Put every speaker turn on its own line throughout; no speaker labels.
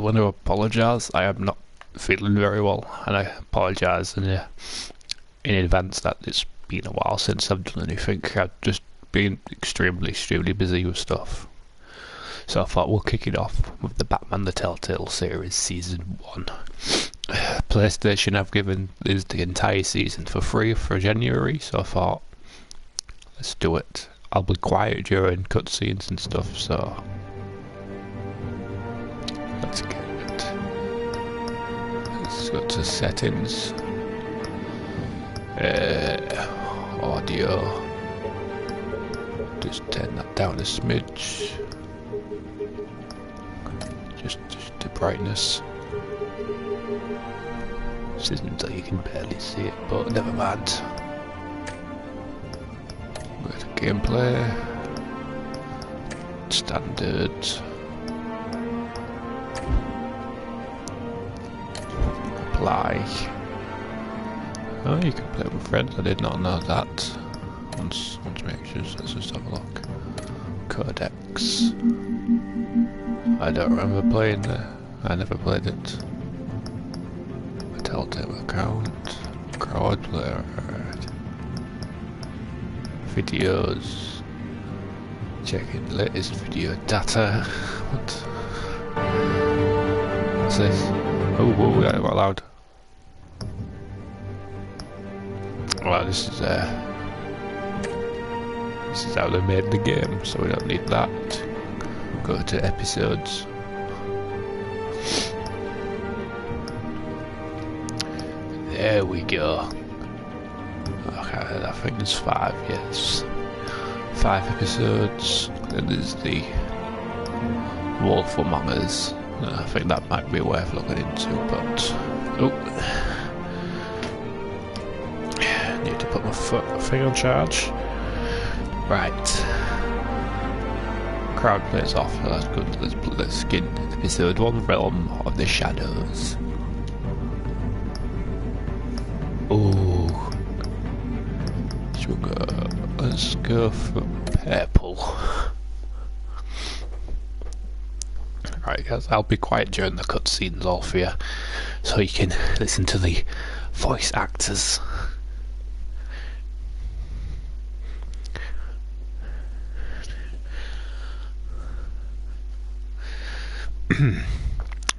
want to apologise. I am not feeling very well, and I apologise in advance that it's been a while since I've done anything. I've just been extremely busy with stuff. So I thought we'll kick it off with the Batman the Telltale series Season 1. PlayStation have given us the entire season for free for January, so I thought, let's do it. I'll be quiet during cutscenes and stuff, so let's get it. Let's go to settings. Audio. Just turn that down a smidge. Just the brightness. Seems like you can barely see it, but never mind. Go to gameplay. Standard. Apply. Oh, you can play with friends. I did not know that. Once make sure. Let's just have a look. Codex. I don't remember playing it. I never played it. A Telltale account. Crowd player. Videos. Checking the latest video data. What's this? Oh, whoa, that got loud. Well, this is how they made the game, so we don't need that. Go to episodes. There we go. Okay, I think there's 5, yes. 5 episodes. Then there's the Wolf Among Us. I think that might be worth looking into, but need to put my thing on charge. Right. Crowd plays off. That's good. Let's get episode 1, Realm of the Shadows. Oh, sugar. Let's go for purple. Right, guys, I'll be quiet during the cutscenes all for you, so you can listen to the voice actors.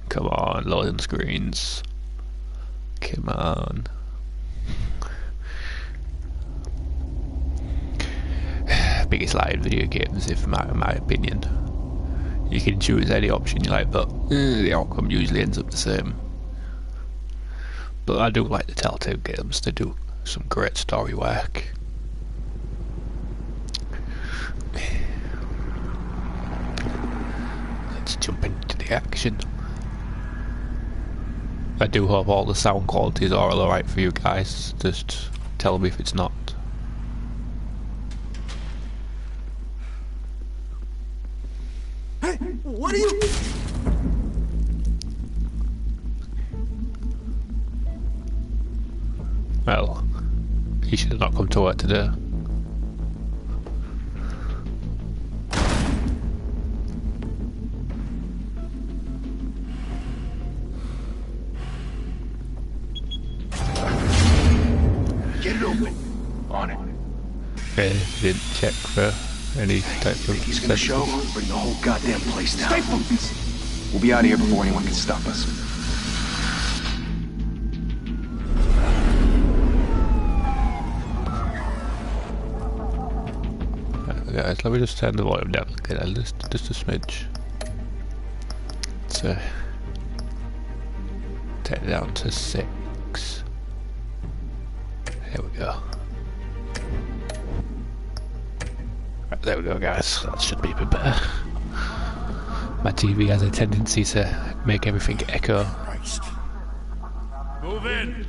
Come on, loading screens. Come on. Biggest lie in video games, if my opinion. You can choose any option you like, but the outcome usually ends up the same. But I do like the Telltale games. They do some great story work. Let's jump into the action. I do hope all the sound qualities are alright for you guys. Just tell me if it's not.
Hey, what are you?
Well, he should have not come to work today.
Get it open. On it.
Okay, didn't check for any type of
He's gonna show. Bring the whole goddamn place down. Stay focused. We'll be out of here before anyone can stop us.
Guys, let me just turn the volume down again, just a smidge. So, turn it down to 6. There we go. Right, there we go, guys. That should be a bit better. My TV has a tendency to make everything echo.
Christ.
Move in.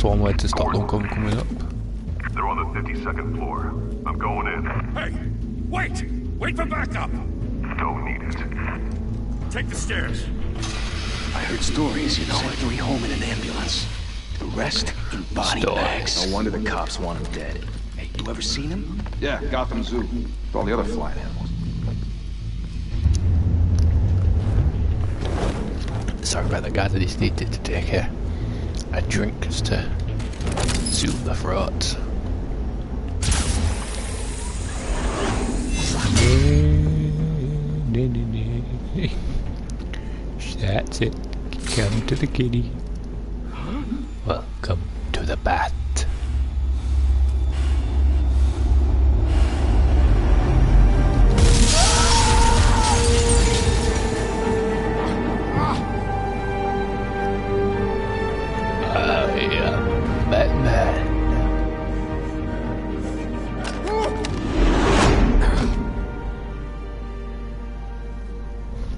One way to stop them coming up.
They're on the 52nd floor. I'm going in.
Hey, wait! Wait for backup!
Don't
take the stairs.
I heard stories, you know, like 3 home in an ambulance. The rest in body bags. No wonder the cops want him dead. Hey, you ever seen him?
Yeah, Gotham Zoo. With all the other flying animals.
Sorry about that, guys. I just needed to take a drink just to soothe the throat. That's it. Come to the kitty. Welcome to the bat. I am Batman.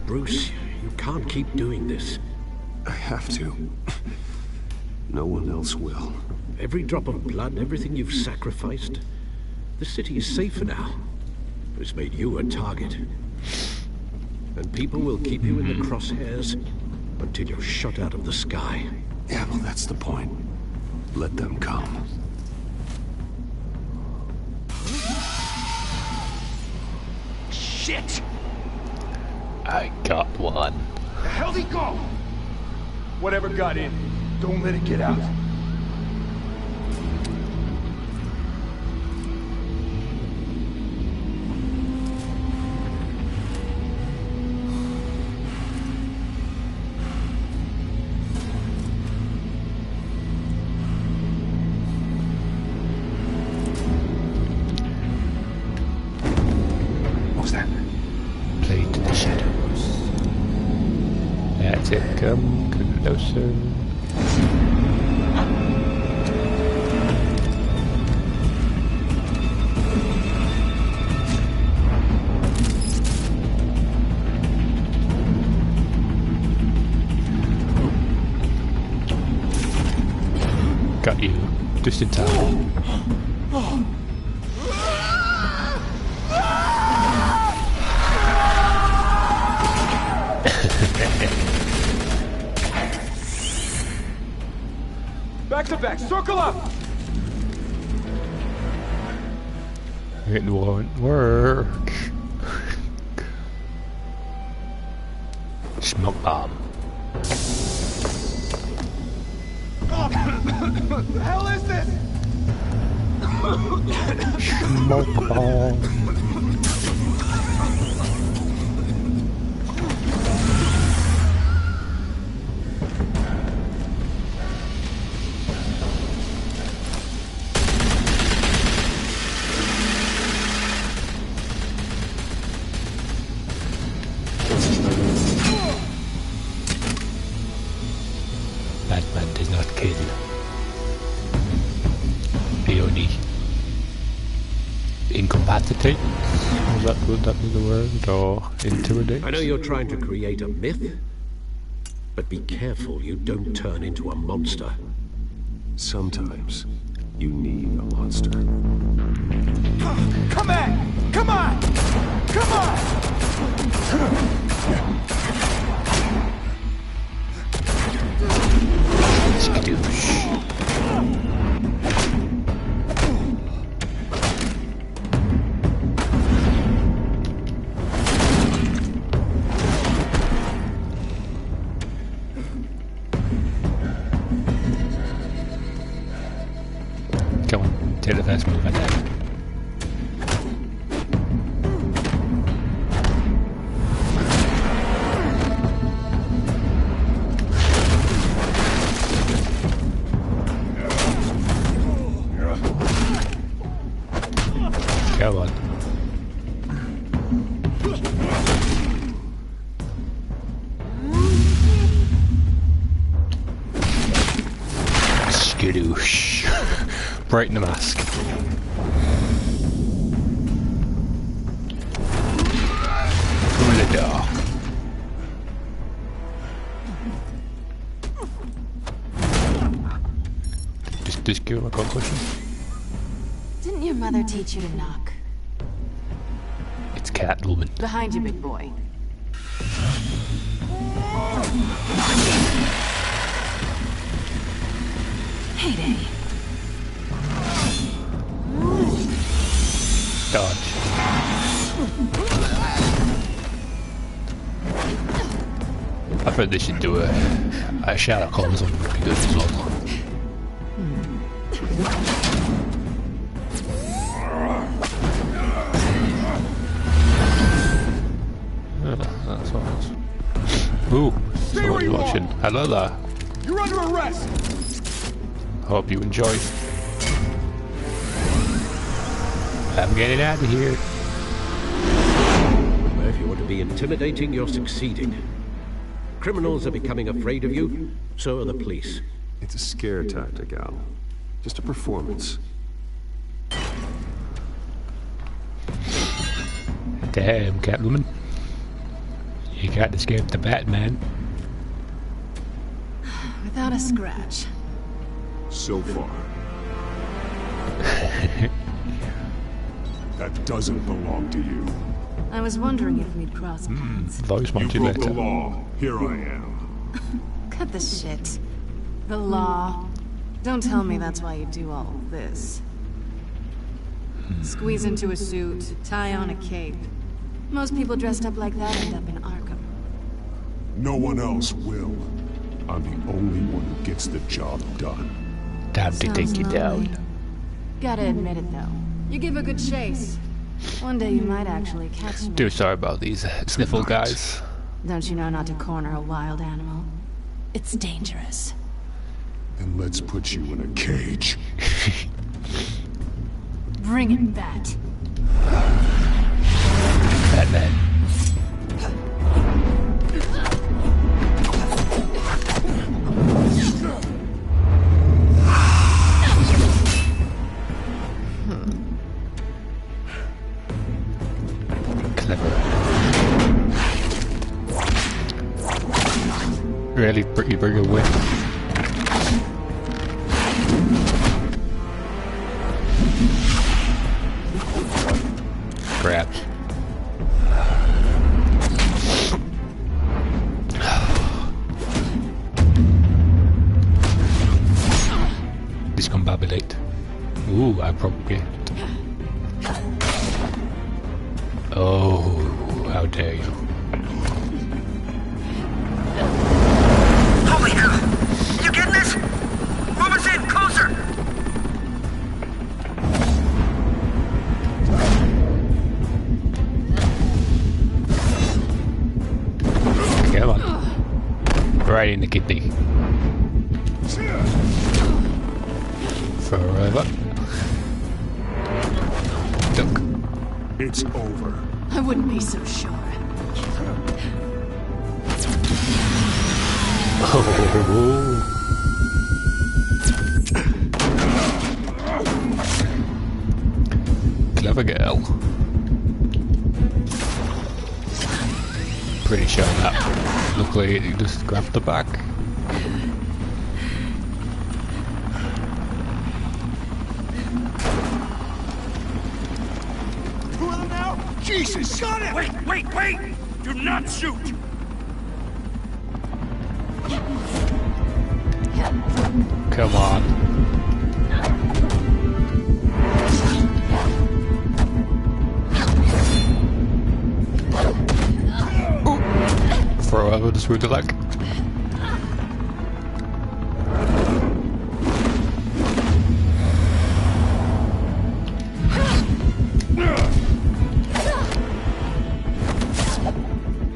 Bruce, you can't keep doing this.
I have to. No one else will.
Every drop of blood, everything you've sacrificed. The city is safer now. It's made you a target. And people will keep you in the crosshairs until you're shot out of the sky.
Yeah, well, that's the point. Let them come.
Shit!
I got one.
The hell'd he go? Whatever got in, don't let it get out. What was that?
Play to the shadows. That's it. Come closer. Got you. Just in time.
Back to back, circle up!
It won't work. Smoke bomb.
What the hell is this?
Smoke bomb. Batman does not kill. He only incapacitates. Would that be the word? Or intimidate?
I know you're trying to create a myth, but be careful you don't turn into a monster.
Sometimes you need a monster.
Come back! Come on! Come on!
Skadoosh. Come on, take the first move, I think. Come on. Skadoosh. Break the mask. Through the door. Just give him a concussion.
Didn't your mother teach you to knock?
It's Catwoman.
Behind you, big boy. Heyday.
Dodge. I think they should do a Sherlock Holmes one would be good as well. That's what it was. Ooh, someone's watching. Hello there.
You're under arrest!
Hope you enjoy. I'm getting out of here.
Well, if you want to be intimidating, you're succeeding. Criminals are becoming afraid of you, so are the police.
It's a scare tactic, Al. Just a performance.
Damn, Catwoman. You can't escape the Batman.
Without a scratch.
So far. That doesn't belong to you.
I was wondering if we'd cross paths.
Voice
You broke the
modulator.
law. Here I am.
Cut the shit. The law. Don't tell me that's why you do all of this. Squeeze into a suit, tie on a cape. Most people dressed up like that end up in Arkham.
No one else will. I'm the only one who gets the job done.
Time to take you
Sounds
down.
lonely. Gotta admit it though. You give a good chase. One day you might actually catch me.
Do sorry about these sniffle guys.
Don't you know not to corner a wild animal? It's dangerous.
Then let's put you in a cage.
Bring it, Bat.
Batman. Clever. Really, you bring a win. Crap. Discombobulate. Ooh, I probably. Oh, how dare you.
Holy hell! You getting this? Move us in, closer!
Come on. Right in the kidney. Forever. Duck.
It's over.
I wouldn't be so sure.
Oh. Clever girl. Pretty sure that looked like it just grabbed the back.
Two of them now? Jesus! Got it!
Wait! Do not shoot!
Come on. Ooh. Throw over the through the leg.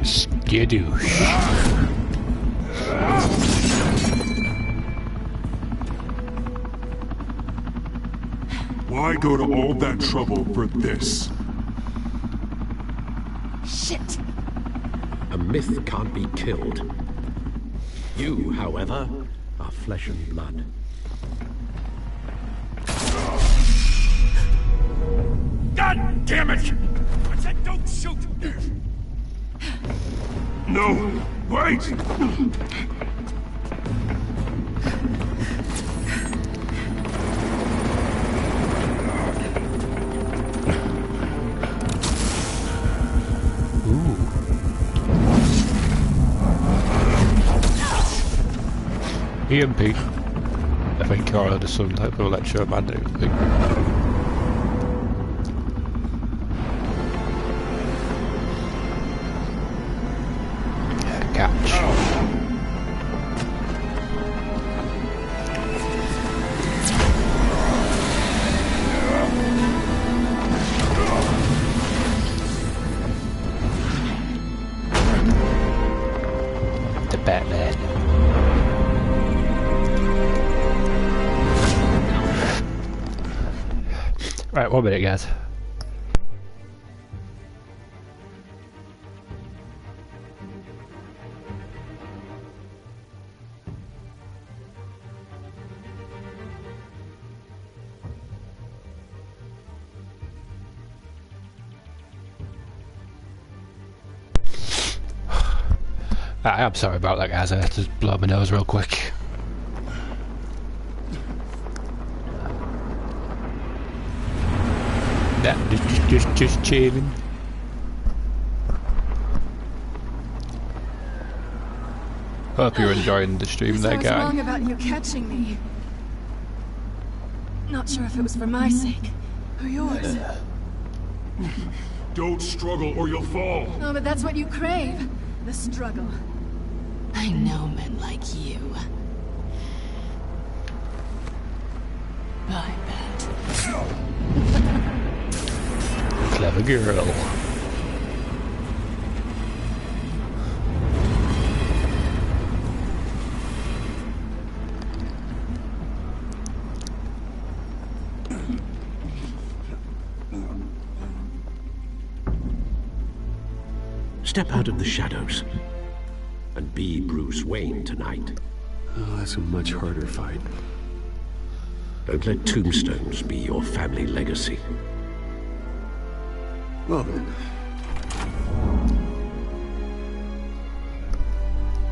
Skidoosh.
Why go to all that trouble for this?
Shit!
A myth can't be killed. You, however, are flesh and blood.
God damn it! I said don't shoot!
No! Wait!
EMP. I think, or there's some type of electromagnetic thing. Catch. The Batman. Right, 1 minute, guys. I'm sorry about that, guys. I had to blow my nose real quick. Nah, just chilling. Hope you're enjoying the stream there,
I was
guy.
wrong about you catching me. Not sure if it was for my sake or yours.
Don't struggle or you'll fall.
Oh, but that's what you crave. The struggle.
I know men like you. I bet.
Clever girl.
Step out of the shadows and be Bruce Wayne tonight.
Oh, that's a much harder fight.
Don't let tombstones be your family legacy.
Well then.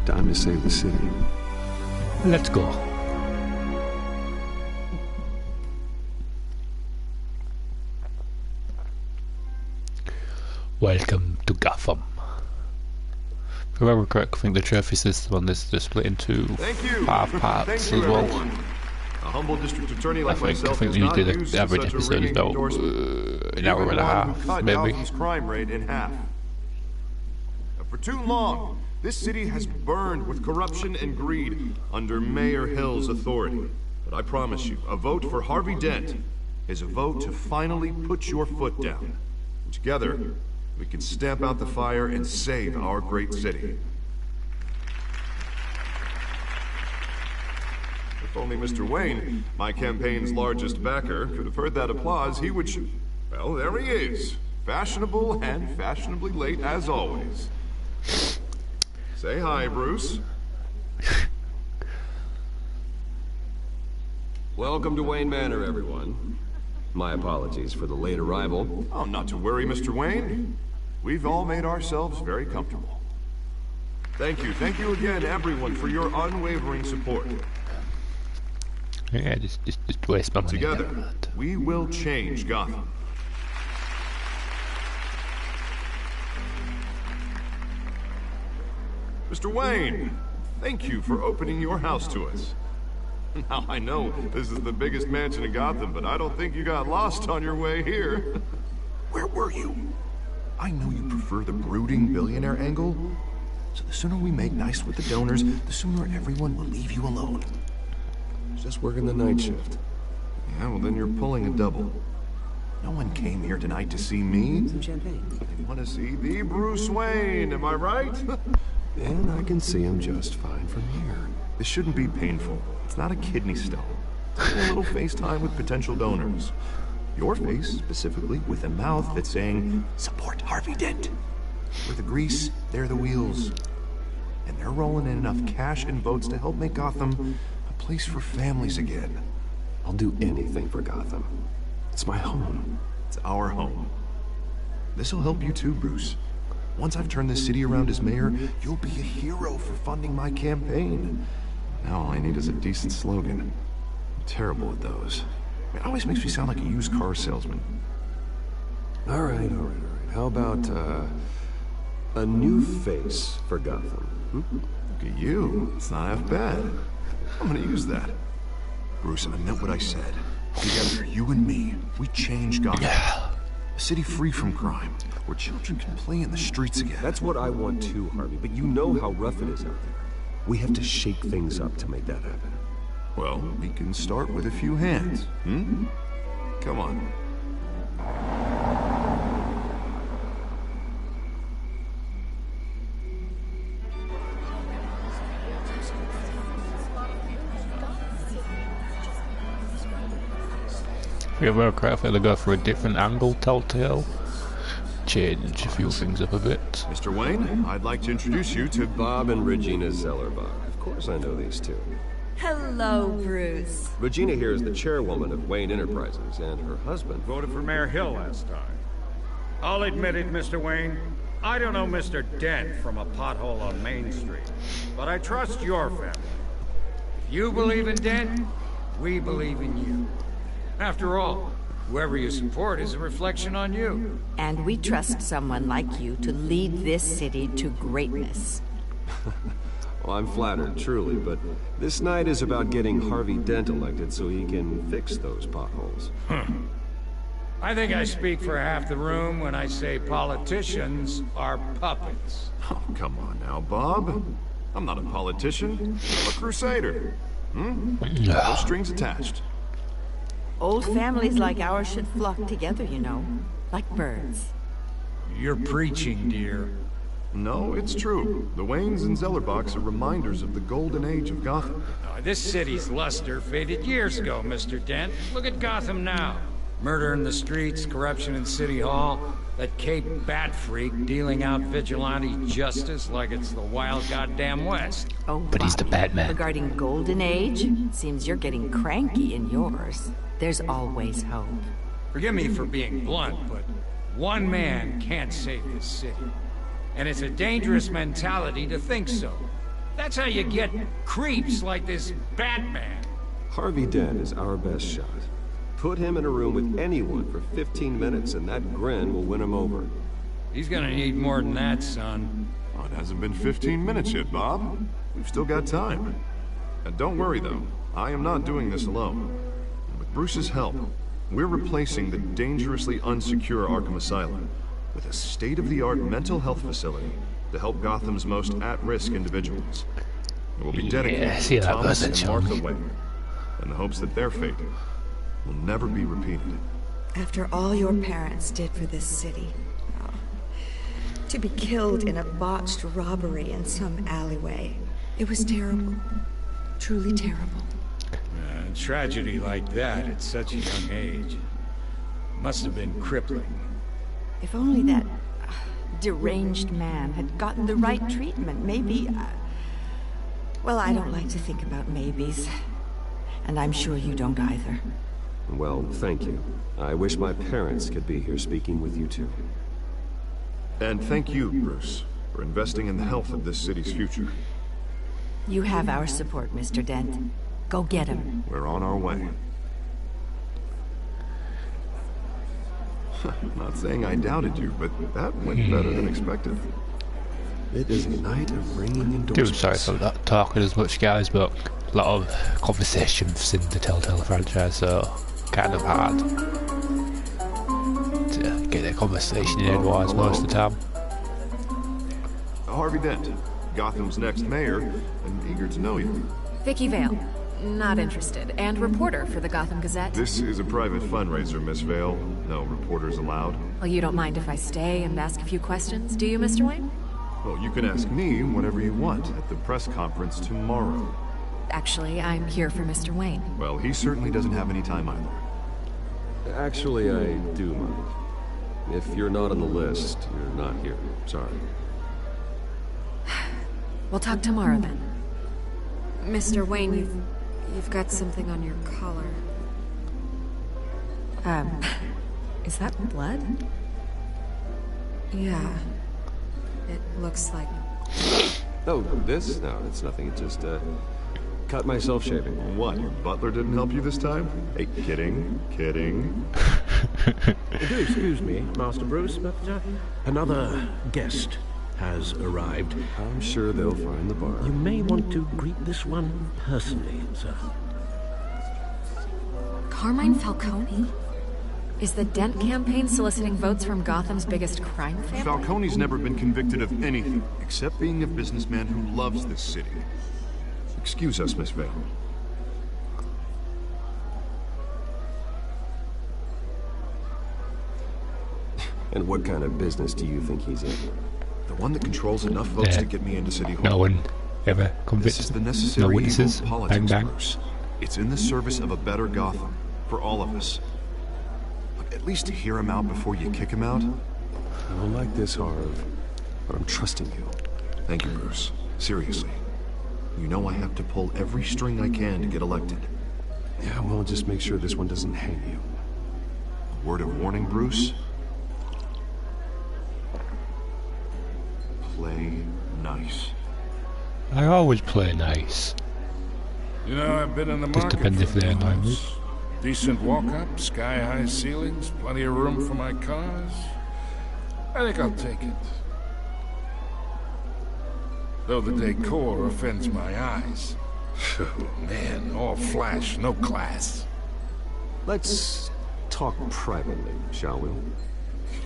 Time to save the city.
Let's go. Welcome to Gotham. If I remember correctly, I think the trophy system on this is split into half parts as well.
A humble district attorney like
I
myself
think
is
usually
not
the
used to
average
such a
episode is
ringing
about
endorsement.
an hour and a
Even one who
half,
cut
maybe.
Gotham's crime rate in half. For too long, this city has burned with corruption and greed under Mayor Hill's authority. But I promise you, a vote for Harvey Dent is a vote to finally put your foot down. And together, we can stamp out the fire and save our great city. If only Mr. Wayne, my campaign's largest backer, could have heard that applause, he would well, there he is. Fashionable and fashionably late as always. Say hi, Bruce.
Welcome to Wayne Manor, everyone. My apologies for the late arrival.
Oh, not to worry, Mr. Wayne. We've all made ourselves very comfortable. Thank you again, everyone, for your unwavering support.
Yeah, just waste my money.
Together, we will change Gotham. Mr. Wayne, thank you for opening your house to us. Now, I know this is the biggest mansion in Gotham, but I don't think you got lost on your way here. Where were you? I know you prefer the brooding billionaire angle, so the sooner we make nice with the donors, the sooner everyone will leave you alone.
Just working the night shift.
Yeah, well then you're pulling a double. No one came here tonight to see me.
Some champagne.
They want to see the Bruce Wayne, am I right?
And I can see him just fine from here.
This shouldn't be painful. It's not a kidney stone. It's a little FaceTime with potential donors. Your face, specifically, with a mouth that's saying, support Harvey Dent. We're the grease, they're the wheels. And they're rolling in enough cash and votes to help make Gotham a place for families again.
I'll do anything for Gotham. It's my home.
It's our home. This'll help you too, Bruce. Once I've turned this city around as mayor, you'll be a hero for funding my campaign. Now all I need is a decent slogan. I'm terrible at those. It always makes me sound like a used car salesman.
All right. How about, a new face for Gotham?
Look at you. It's not half bad. I'm gonna use that. Bruce, I meant what I said. Together, you and me, we change Gotham. A city free from crime, where children can play in the streets again.
That's what I want too, Harvey, but you know how rough it is out there. We have to shake things up to make that happen.
Well, we can start with a few hands, hmm? Come on.
Yeah, very careful to go for a different angle, Telltale. Change a few things up a bit.
Mr. Wayne, I'd like to introduce you to
Bob and Regina Zellerbach. Of course I know these two.
Hello, Bruce.
Regina here is the chairwoman of Wayne Enterprises, and her husband...
Voted for Mayor Hill last time. I'll admit it, Mr. Wayne. I don't know Mr. Dent from a pothole on Main Street, but I trust your family. If you believe in Dent, we believe in you. After all, whoever you support is a reflection on you.
And we trust someone like you to lead this city to greatness.
Well, I'm flattered, truly, but this night is about getting Harvey Dent elected so he can fix those potholes.
I think I speak for half the room when I say politicians are puppets.
Oh, come on now, Bob. I'm not a politician. I'm a crusader. No strings attached.
Old families like ours should flock together, you know, like birds.
You're preaching, dear.
No, it's true. The Waynes and Zellerbachs are reminders of the golden age of Gotham.
This city's luster faded years ago, Mr. Dent. Look at Gotham now. Murder in the streets, corruption in City Hall, that Cape Bat freak dealing out vigilante justice like it's the wild goddamn West.
Oh,
But he's the Batman.
Regarding Golden Age, seems you're getting cranky in yours. There's always hope.
Forgive me for being blunt, but one man can't save this city. And it's a dangerous mentality to think so. That's how you get creeps like this Batman.
Harvey Dent is our best shot. Put him in a room with anyone for 15 minutes and that grin will win him over.
He's gonna need more than that, son.
Oh, it hasn't been 15 minutes yet, Bob. We've still got time. And don't worry, though. I am not doing this alone. With Bruce's help, we're replacing the dangerously unsecure Arkham Asylum with a state-of-the-art mental health facility to help Gotham's most at-risk individuals. It will be dedicated to Thomas and Martha Wayne, in the hopes that their fate will never be repeated.
After all your parents did for this city, to be killed in a botched robbery in some alleyway, it was terrible. Truly terrible.
A tragedy like that at such a young age must have been crippling.
If only that deranged man had gotten the right treatment, maybe... Well, I don't like to think about maybes. And I'm sure you don't either.
Well, thank you. I wish my parents could be here speaking with you two.
And thank you, Bruce, for investing in the health of this city's future.
You have our support, Mr. Dent. Go get him.
We're on our way. Not saying I doubted you, but that went better than expected.
It is a night of ringing endorsements.
Dude, sorry for not talking as much, guys, but a lot of conversations in the Telltale franchise, so kind of hard to get a conversation in edgewise most of the time.
Harvey Dent, Gotham's next mayor, and eager to know you.
Vicky Vale. Not interested. And reporter for the Gotham Gazette.
This is a private fundraiser, Miss Vale. No reporters allowed.
Well, you don't mind if I stay and ask a few questions, do you, Mr. Wayne?
Well, you can ask me whatever you want at the press conference tomorrow.
Actually, I'm here for Mr. Wayne.
Well, he certainly doesn't have any time either.
Actually, I do mind. If you're not on the list, you're not here. Sorry.
We'll talk tomorrow, then.
Mr. Wayne, you've got something on your collar.
Is that blood?
Yeah. It looks like...
Oh, this? No, it's nothing. It just, cut myself shaving.
What, your butler didn't help you this time? Hey, kidding.
Do excuse me, Master Bruce, but another guest has arrived.
I'm sure they'll find the bar.
You may want to greet this one personally, sir.
Carmine Falcone? Is the Dent campaign soliciting votes from Gotham's biggest crime family?
Falcone's never been convicted of anything, except being a businessman who loves this city. Excuse us, Miss Vale.
And what kind of business do you think he's in?
The one that controls enough votes to get me into City Hall.
No one ever
This is
convicted.
the
No
necessary
witnesses.
evil of politics,
Bang bang.
Bruce. It's in the service of a better Gotham, for all of us. Look, at least hear him out before you kick him out.
I don't like this, Harv, but I'm trusting you.
Thank you, Bruce. Seriously. You know I have to pull every string I can to get elected.
Yeah, well, just make sure this one doesn't hang you.
A word of warning, Bruce? Play nice.
I always play nice.
You know, I've been in the
Just
market
depends if
for
they're
new
annoying me.
house. Decent walk-up, sky-high ceilings, plenty of room for my cars. I think I'll take it. Though the decor offends my eyes. Oh, man, all flash, no class.
Let's talk privately, shall we?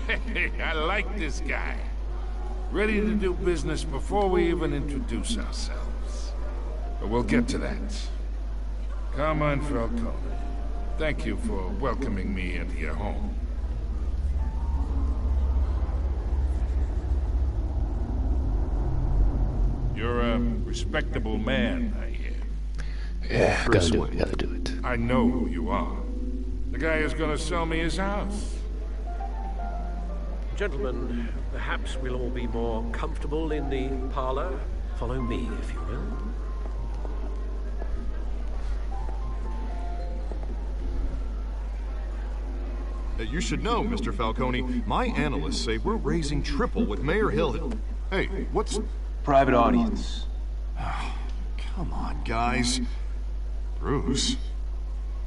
Hey, I like this guy. Ready to do business before we even introduce ourselves. But we'll get to that. Carmine Falcone, thank you for welcoming me into your home. You're a respectable man, I hear.
Yeah, gotta do it, gotta do it.
I know who you are. The guy who's gonna sell me his house.
Gentlemen, perhaps we'll all be more comfortable in the parlor. Follow me, if you will.
You should know, Mr. Falcone, my analysts say we're raising triple with Mayor Hill. Hey, what's...
Private audience.
Come on, guys. Bruce.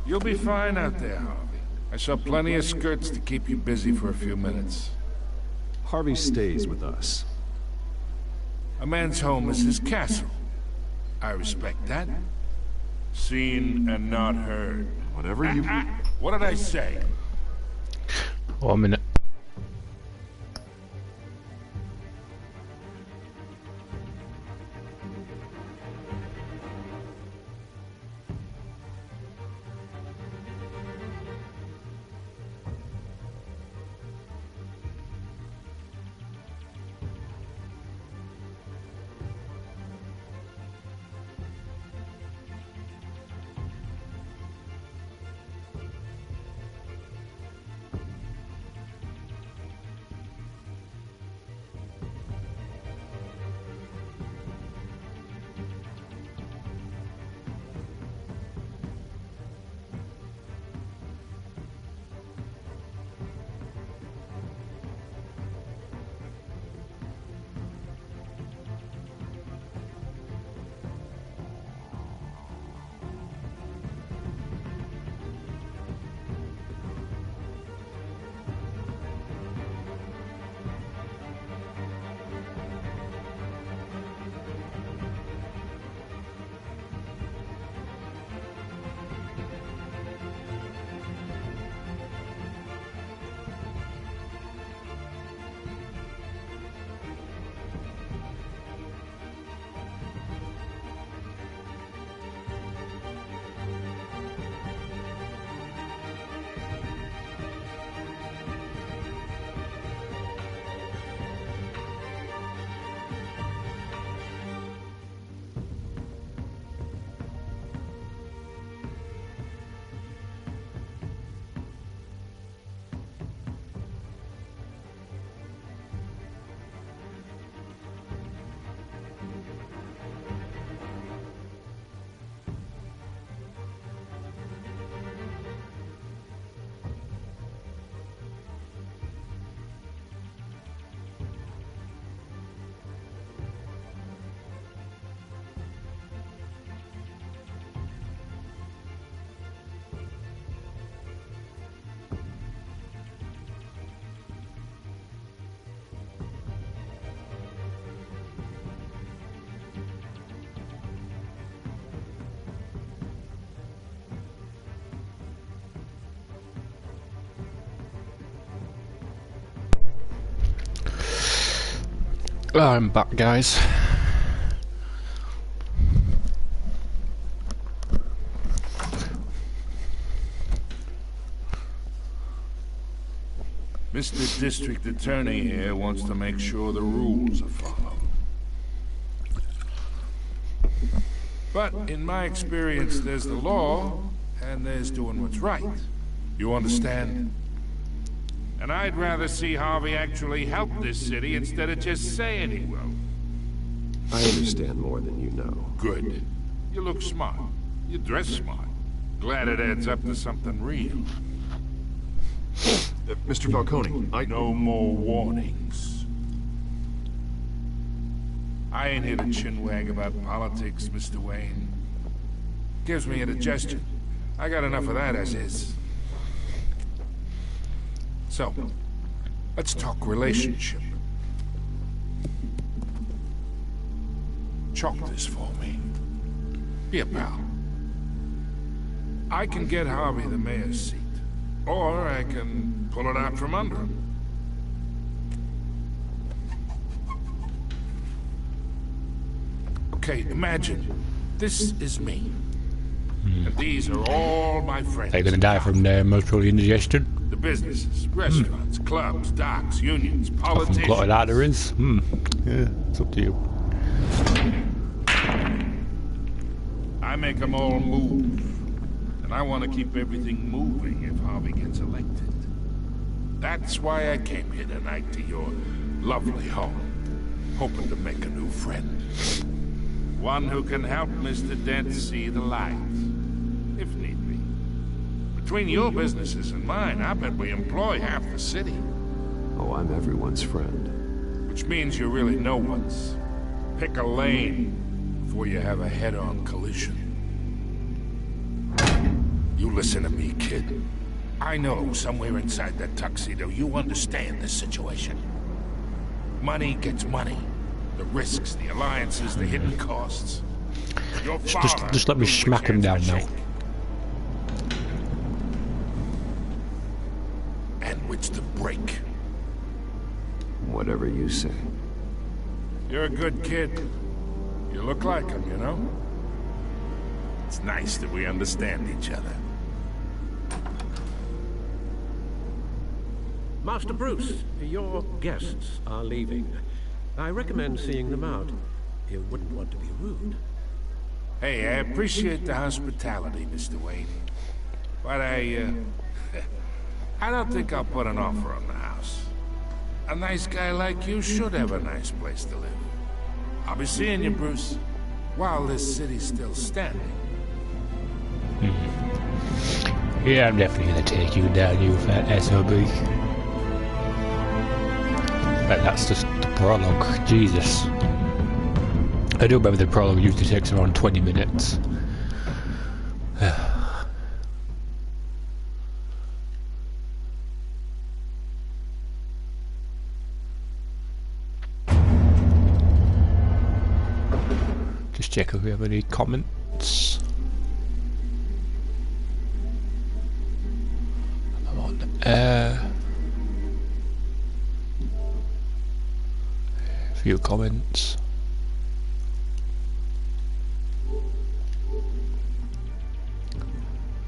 You'll be fine out there, Harvey. I saw plenty of skirts to keep you busy for a few minutes.
Harvey stays with us.
A man's home is his castle. I respect that. Seen and not heard.
Whatever you...
What did I say?
1 minute. I'm back, guys.
Mr. District Attorney here wants to make sure the rules are followed. But in my experience, there's the law, and there's doing what's right. You understand? And I'd rather see Harvey actually help this city instead of just saying he will.
I understand more than you know.
Good. You look smart. You dress smart. Glad it adds up to something real.
Mr. Falcone,
No more warnings. I ain't here to chinwag about politics, Mr. Wayne. Gives me indigestion. I got enough of that as is. So, let's talk relationship. Chalk this for me. Be a pal. I can get Harvey the mayor's seat, or I can pull it out from under him. Okay, imagine, this is me. And these are all my friends.
They're gonna die from multiple indigestion.
The businesses, restaurants, clubs, docks, unions,
From
politicians.
clotted arteries. Yeah, it's up to you.
I make them all move. And I want to keep everything moving if Harvey gets elected. That's why I came here tonight to your lovely home. Hoping to make a new friend. One who can help Mr. Dent see the light, if need be. Between your businesses and mine, I bet we employ half the city.
Oh, I'm everyone's friend.
Which means you're really no one's. Pick a lane before you have a head-on collision. You listen to me, kid. I know somewhere inside that tuxedo you understand this situation. Money gets money. The risks, the alliances, the hidden costs. Your father
Just let me smack him down now.
And which to break.
Whatever you say.
You're a good kid. You look like him, you know? It's nice that we understand each other.
Master Bruce, your guests are leaving. I recommend seeing them out. You wouldn't want to be rude.
Hey, I appreciate the hospitality, Mr. Wayne. But I don't think I'll put an offer on the house. A nice guy like you should have a nice place to live. I'll be seeing you, Bruce, while this city's still standing.
Yeah, I'm definitely gonna take you down, you fat SOB. But that's just the prologue. Jesus. I do remember the prologue usually takes around 20 minutes. Just check if we have any comments. I'm on few comments.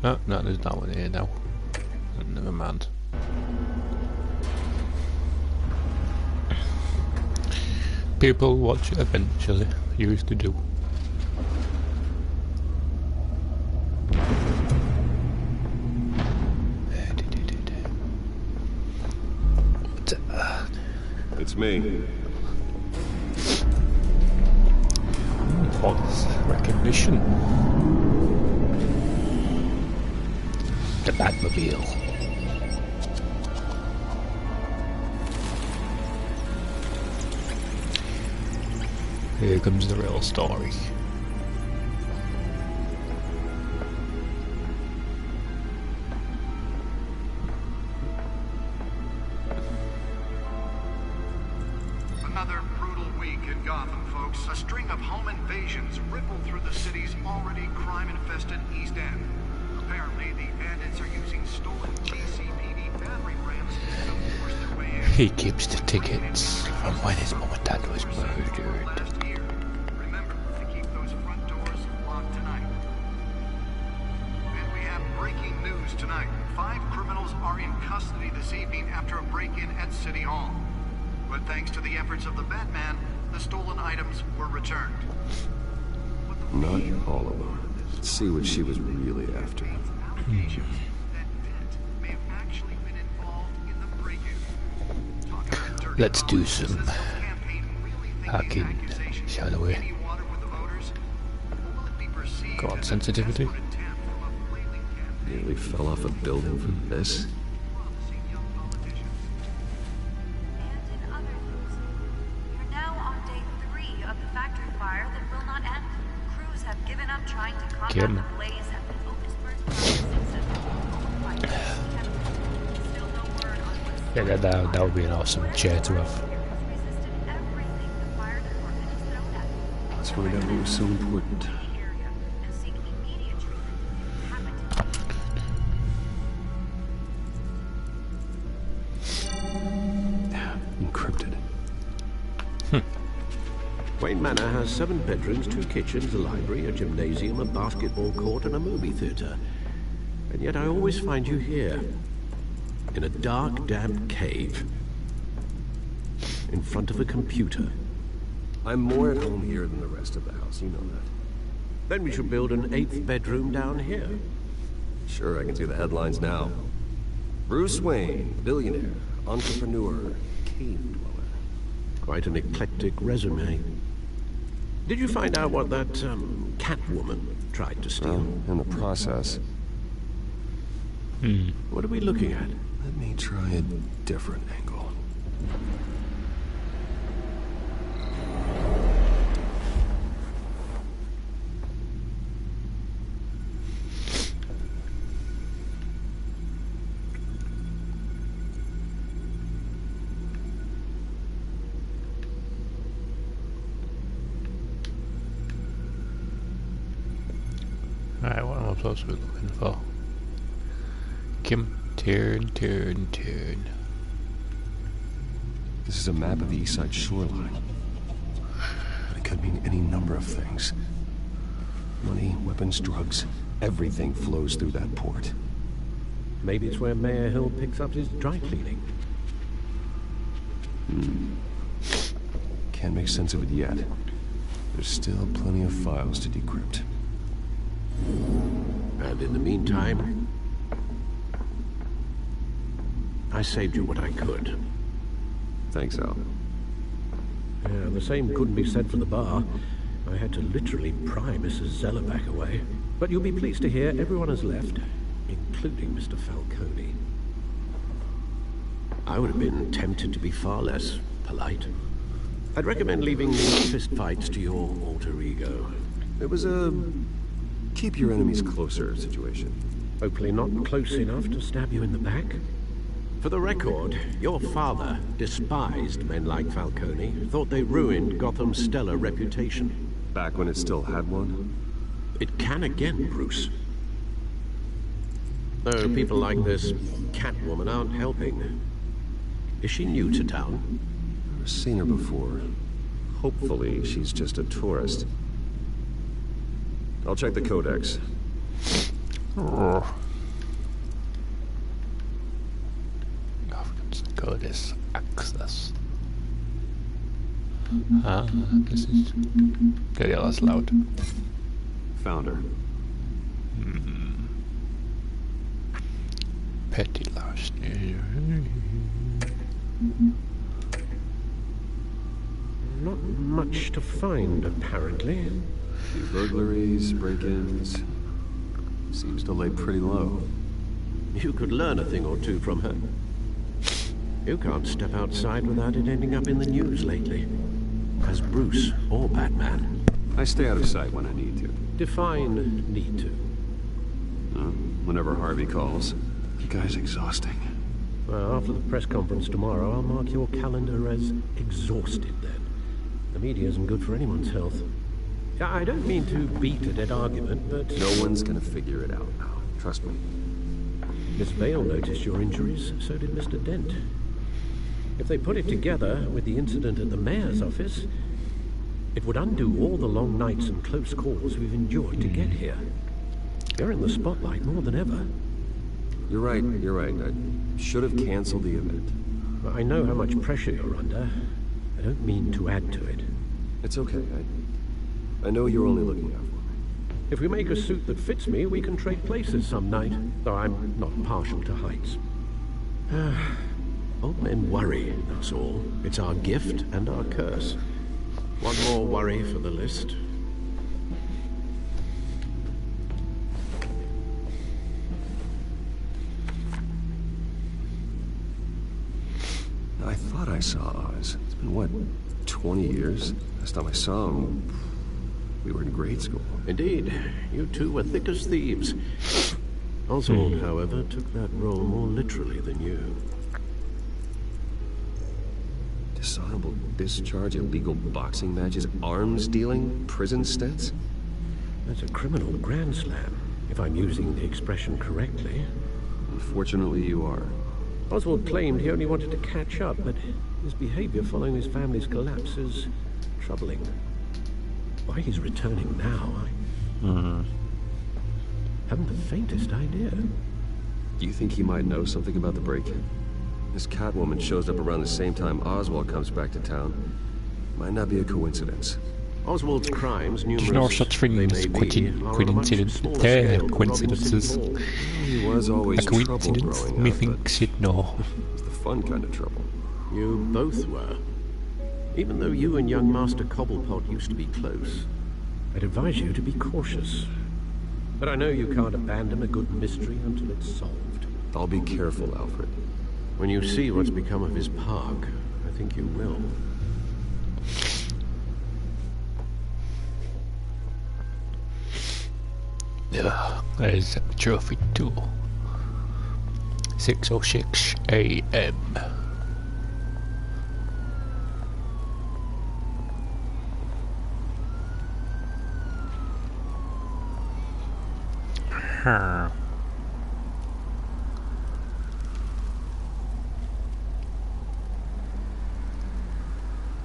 No, there's no one here now. Never mind. People watch eventually. Used to do.
It's me.
False recognition. The Batmobile. Here comes the real story.
Another brutal week in Gotham, folks. A string of home invasions rippled through the city's already crime-infested East End. Apparently, the bandits are using stolen GCPD battering rams to force their way in.
He keeps the tickets from when his mum and dad was murdered.
Last year. Remember to keep those front doors locked tonight. And we have breaking news tonight. 5 criminals are in custody this evening after a break-in at City Hall. But thanks to the efforts of the Batman, the stolen items were returned.
Not all of them. Let's see what she was really after.
Let's do some hacking, shall we? Go on, sensitivity.
Nearly fell off a building for this.
You're now on day 3 of the factory fire that will not end. Crews have given up trying to combat
Kim.
the blaze at the Otisburg.
Yeah, that would be an awesome chair to have.
Let's find out what was so important. Encrypted.
Wayne Manor has 7 bedrooms, 2 kitchens, a library, a gymnasium, a basketball court, and a movie theater. And yet I always find you here, in a dark, damp cave, in front of a computer.
I'm more at home here than the rest of the house, you know that.
Then we should build an 8th bedroom down here.
Sure, I can see the headlines now. Bruce Wayne, billionaire, entrepreneur, cave dweller.
Quite an eclectic resume. Did you find out what that, Catwoman tried to steal?
In the process.
What are we looking at?
Let me try a different angle.
Alright, what am I supposed to be looking for? Kim, turn.
This is a map of the east side shoreline. But it could mean any number of things. Money, weapons, drugs, everything flows through that port.
Maybe it's where Mayor Hill picks up his dry cleaning.
Can't make sense of it yet. There's still plenty of files to decrypt.
And in the meantime, I saved you what I could.
Thanks, Al.
Yeah, the same couldn't be said for the bar. I had to literally pry Mrs. Zellerback away. But you'll be pleased to hear everyone has left, including Mr. Falcone. I would have been tempted to be far less polite. I'd recommend leaving the fistfights to your alter ego.
It was a keep your enemies closer situation.
Hopefully not close enough to stab you in the back. For the record, your father despised men like Falcone, thought they ruined Gotham's stellar reputation.
Back when it still had one?
It can again, Bruce. Though people like this Catwoman aren't helping. Is she new to town?
Never seen her before. Hopefully she's just a tourist. I'll check the codex.
Codex access. This is good. Yeah, that's loud.
Found her.
Petty large.
Not much to find, apparently.
Few burglaries, break-ins. Seems to lay pretty low.
You could learn a thing or two from her. You can't step outside without it ending up in the news lately. As Bruce or Batman.
I stay out of sight when I need to.
Define need to.
Whenever Harvey calls. The guy's exhausting.
Well, after the press conference tomorrow, I'll mark your calendar as exhausted then. The media isn't good for anyone's health. I don't mean to beat a dead argument, but...
No one's gonna figure it out now. Trust me.
Miss Vale noticed your injuries, so did Mr. Dent. If they put it together with the incident at the mayor's office, it would undo all the long nights and close calls we've endured to get here. You're in the spotlight more than ever.
You're right. I should have canceled the event.
I know how much pressure you're under. I don't mean to add to it.
It's okay. I know you're only looking out for me.
If we make a suit that fits me, we can trade places some night, though I'm not partial to heights. Old men worry, that's all. It's our gift and our curse. One more worry for the list.
I thought I saw Oz. It's been, what, 20 years? Last time I saw him, we were in grade school.
Indeed. You two were thick as thieves. Oswald, however, took that role more literally than you.
Dishonorable discharge, illegal boxing matches, arms dealing, prison stints?
That's a criminal grand slam, if I'm using the expression correctly.
Unfortunately, you are.
Oswald claimed he only wanted to catch up, but his behavior following his family's collapse is troubling. Why he's returning now, I haven't the faintest idea.
Do you think he might know something about the break-in? This Catwoman shows up around the same time Oswald comes back to town. Might not be a coincidence.
Oswald's crimes, numerous
There's no such thing as coincidences.
He was always
A coincidence,
trouble growing
me
up,
thinks it no.
It's the fun kind of trouble.
You both were. Even though you and young Master Cobblepot used to be close, I'd advise you to be cautious. But I know you can't abandon a good mystery until it's solved.
I'll be careful, Alfred.
When you see what's become of his park, I think you will.
There's the trophy too. 6:06 a.m.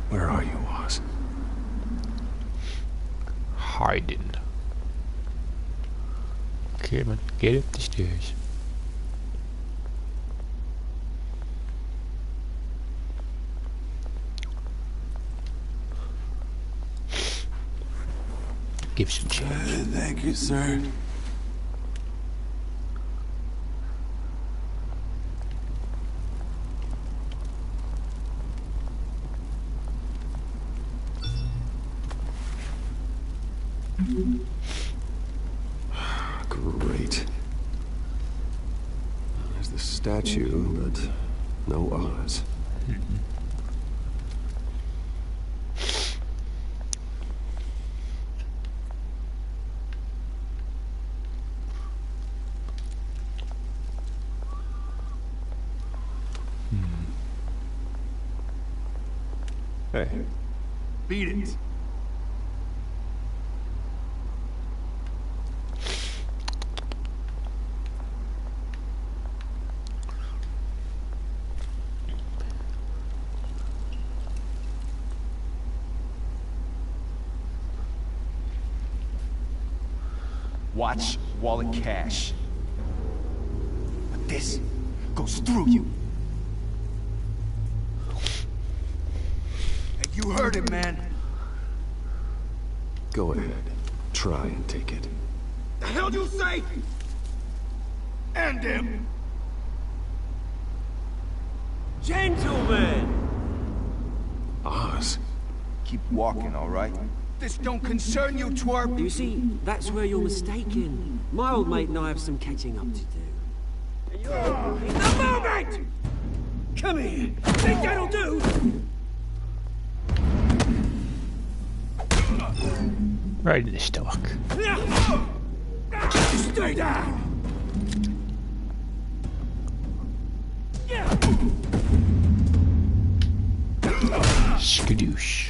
Where are you, Oz?
Hiding. Come on, get up the stairs. Give some change.
Thank you, sir.
Great. There's the statue, but no Oz. Hey.
Beat it. Watch wallet cash. But this goes through you. And you heard it, man.
Go ahead. Try and take it.
The hell do you say? End him. Gentlemen!
Oz.
Keep walking, all right? This don't concern you, twerp.
You see, that's where you're mistaken. My old mate and I have some catching up to do.
The moment! Come here. Think that'll do?
Right in the stomach.
Stay down!
Skadoosh.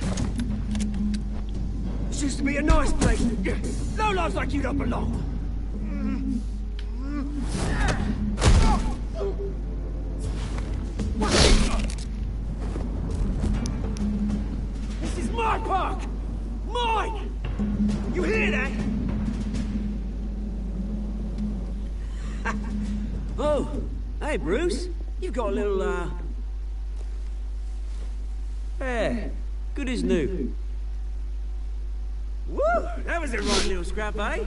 This used to be a nice place. Lowlifes like you don't belong.
Hey, Bruce. You've got a little, Yeah, good as new. Woo! That was a right little scrap, eh?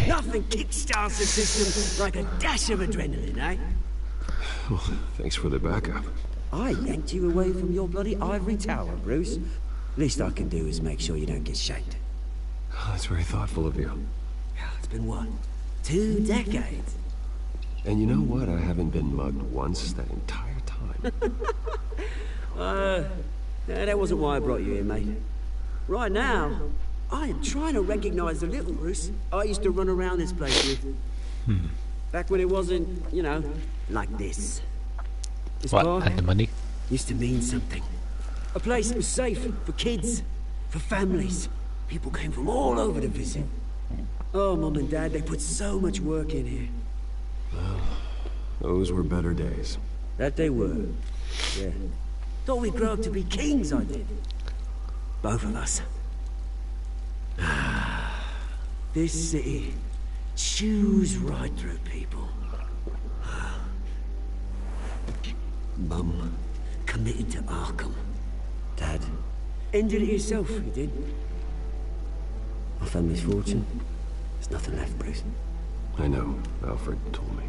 Nothing kickstarts the system like a dash of adrenaline, eh?
Well, thanks for the backup.
I yanked you away from your bloody ivory tower, Bruce. Least I can do is make sure you don't get shanked.
Oh, that's very thoughtful of you.
It's been what? 2 decades?
And you know what? I haven't been mugged once that entire time.
That wasn't why I brought you here, mate. Right now, I am trying to recognize the little Bruce I used to run around this place with. Back when it wasn't, you know, like this. This
What,
bar
and the money?
used to mean something. A place that was safe for kids, for families. People came from all over to visit. Oh, Mum and Dad, they put so much work in here.
Well, those were better days.
That they were. Yeah. Thought we'd grow up to be kings, I did. Both of us. This city chews right through people. Mum committed to Arkham. Dad ended it yourself, you did. My family's fortune. There's nothing left, Bruce.
I know. Alfred told me.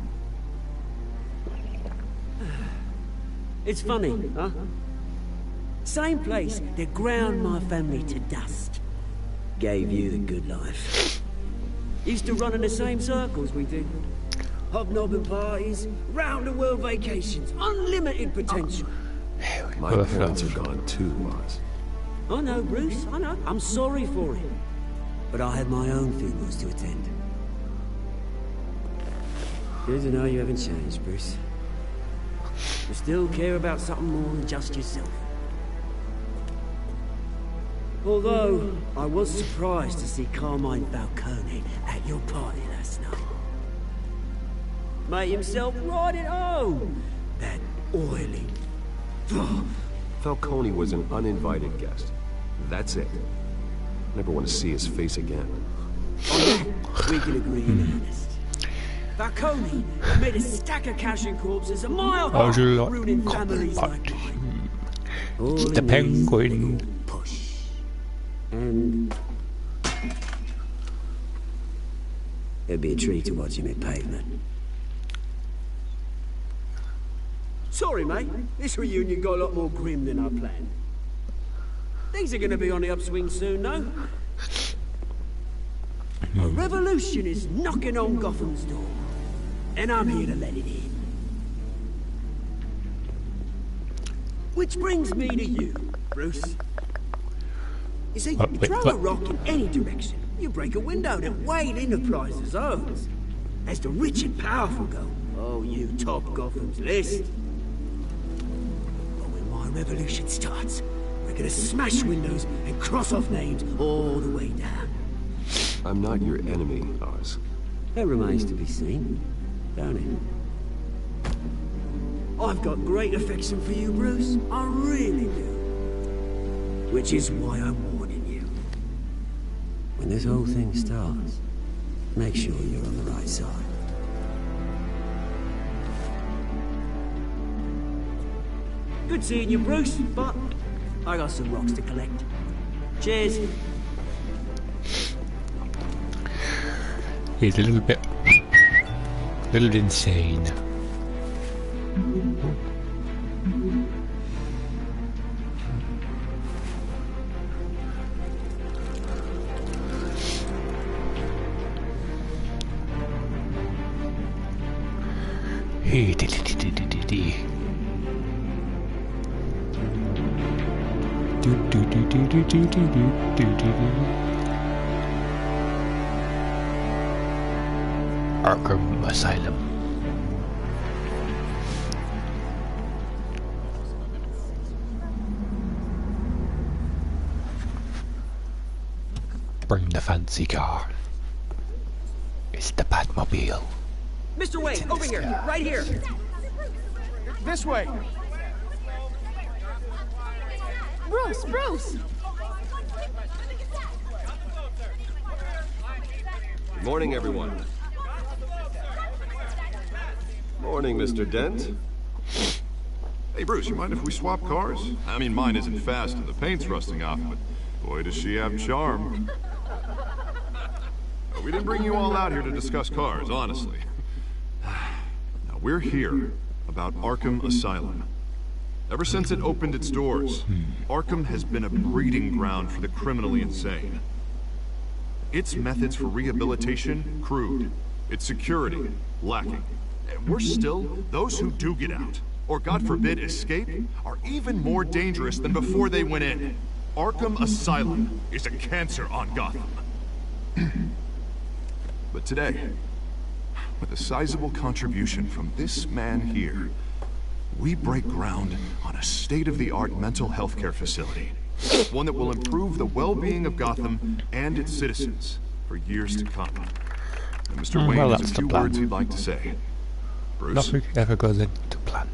It's funny, huh? Same place that ground my family to dust. Gave you the good life. Used to run in the same circles we did. Hobnobbing parties, round-the-world vacations, unlimited potential.
My parents are gone too, Oz.
I know, Bruce, I know. I'm sorry for it. But I had my own funerals to attend. Good to know you haven't changed, Bruce. You still care about something more than just yourself. Although, I was surprised to see Carmine Falcone at your party last night. Made himself right at home. That oily...
Falcone was an uninvited guest. That's it. Never want to see his face again.
On that, we can agree in earnest. Falcone made a stack of cash and corpses a mile high, ruining families like mine.
The penguin.
Push. And... it'd be a treat to watch him hit pavement. Sorry, mate. This reunion got a lot more grim than I planned. Things are gonna be on the upswing soon, no? A revolution is knocking on Gotham's door. And I'm here to let it in. Which brings me to you, Bruce. You see, you throw a rock in any direction, you break a window that Wayne Enterprises owns. As the rich and powerful go, oh, you top Gotham's list. But when my revolution starts, we're gonna smash windows and cross off names all the way down.
I'm not your enemy, Oz.
That remains to be seen, don't it? I've got great affection for you, Bruce. I really do. Which is why I'm warning you. When this whole thing starts, make sure you're on the right side. Good seeing you, Bruce, but I got some rocks to collect. Cheers.
He's a little bit insane. Hey, Arkham Asylum. Bring the fancy car. It's the Batmobile.
Mr. Wayne, over here, right here. This way.
Bruce, Bruce!
Good morning, everyone. Morning, Mr. Dent.
Hey, Bruce, you mind if we swap cars? I mean, mine isn't fast and the paint's rusting off, but boy, does she have charm. We didn't bring you all out here to discuss cars, honestly. Now, we're here about Arkham Asylum. Ever since it opened its doors, Arkham has been a breeding ground for the criminally insane. Its methods for rehabilitation, crude. Its security, lacking. And worse still, those who do get out, or God forbid escape, are even more dangerous than before they went in. Arkham Asylum is a cancer on Gotham. But today, with a sizable contribution from this man here, we break ground on a state-of-the-art mental health care facility. One that will improve the well-being of Gotham and its citizens for years to come. And Mr. Wayne
well,
has a few words he'd like to say. Bruce?
Nothing ever goes into plan.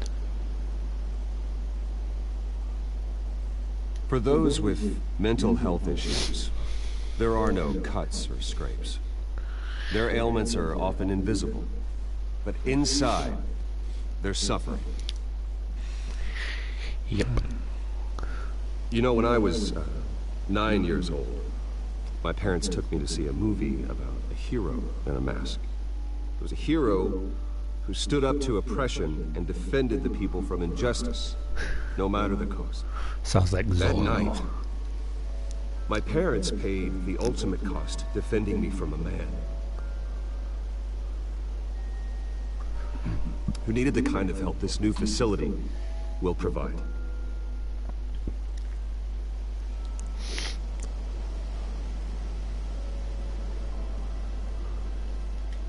For those with mental health issues, there are no cuts or scrapes. Their ailments are often invisible, but inside, they're suffering.
Yep.
You know, when I was 9 years old, my parents took me to see a movie about a hero in a mask. It was a hero who stood up to oppression and defended the people from injustice, no matter the cost.
Sounds like
that
Zorro.
night, my parents paid the ultimate cost defending me from a man who needed the kind of help this new facility will provide.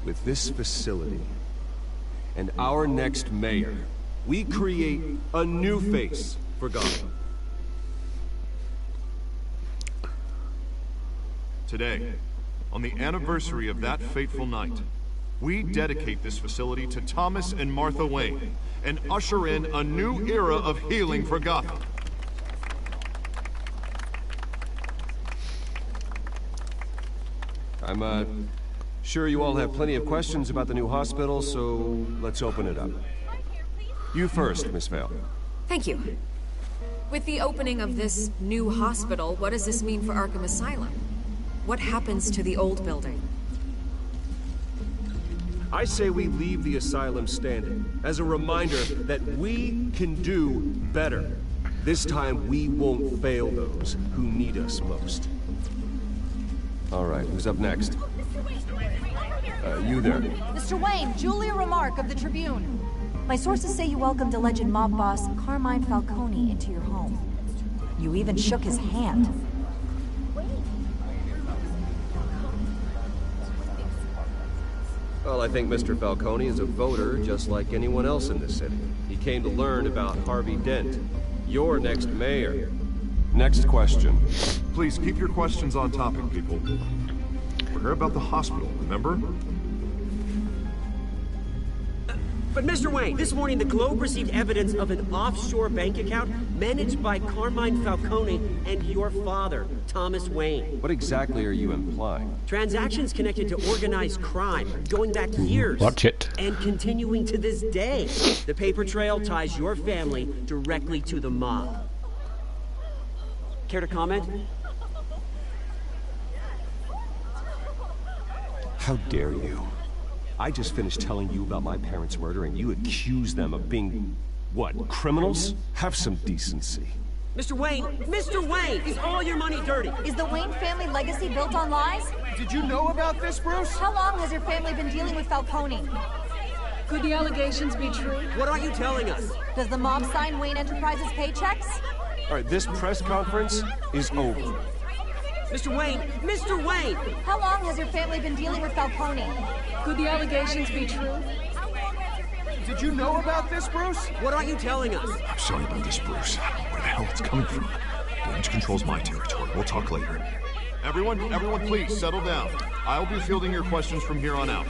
With this facility and our next mayor, we create a new face for Gotham.
Today, on the anniversary of that fateful night, we dedicate this facility to Thomas and Martha Wayne and usher in a new era of healing for Gotham.
I'm sure you all have plenty of questions about the new hospital, so let's open it up. You first, Miss Vale.
Thank you. With the opening of this new hospital, what does this mean for Arkham Asylum? What happens to the old building?
I say we leave the asylum standing as a reminder that we can do better. This time we won't fail those who need us most. All right, who's up next? You there.
Mr. Wayne, Julia Remark of the Tribune. My sources say you welcomed alleged mob boss Carmine Falcone into your home. You even shook his hand.
Well, I think Mr. Falcone is a voter just like anyone else in this city. He came to learn about Harvey Dent, your next mayor. Next question.
Please keep your questions on topic, people. We're here about the hospital, remember?
But Mr. Wayne, this morning the Globe received evidence of an offshore bank account managed by Carmine Falcone and your father, Thomas Wayne.
What exactly are you implying?
Transactions connected to organized crime, going back years.
Watch it.
And continuing to this day. The paper trail ties your family directly to the mob. Care to comment?
How dare you? I just finished telling you about my parents' murder and you accuse them of being, what, criminals? Have some decency.
Mr. Wayne! Mr. Wayne! Is all your money dirty?
Is the Wayne family legacy built on lies?
Did you know about this, Bruce?
How long has your family been dealing with Falcone?
Could the allegations be true?
What aren't you telling us?
Does the mob sign Wayne Enterprises paychecks?
All right, this press conference is over.
Mr. Wayne! Mr. Wayne!
How long has your family been dealing with Falcone?
Could the allegations be true?
Did you know about this, Bruce?
What aren't you telling us?
I'm sorry about this, Bruce. I don't know where the hell it's coming from. Damage control's my territory. We'll talk later. Everyone, please, settle down. I'll be fielding your questions from here on out.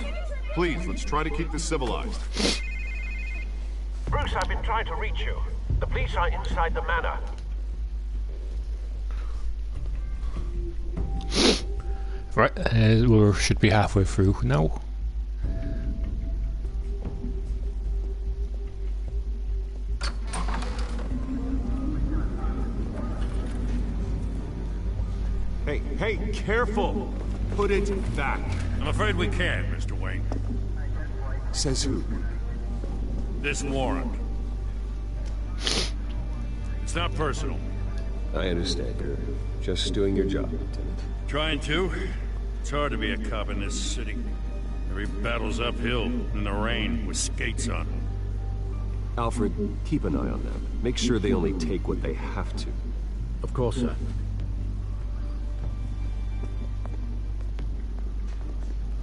Please, let's try to keep this civilized.
Bruce, I've been trying to reach you. The police are inside the manor.
Right, we should be halfway through now.
careful. Put it back.
I'm afraid we can't, Mr. Wayne.
Says who?
This warrant. It's not personal.
I understand. You're just doing your job, Lieutenant.
Trying to. It's hard to be a cop in this city. Every battle's uphill, in the rain, with skates on.
Alfred, keep an eye on them. Make sure they only take what they have to.
Of course, sir.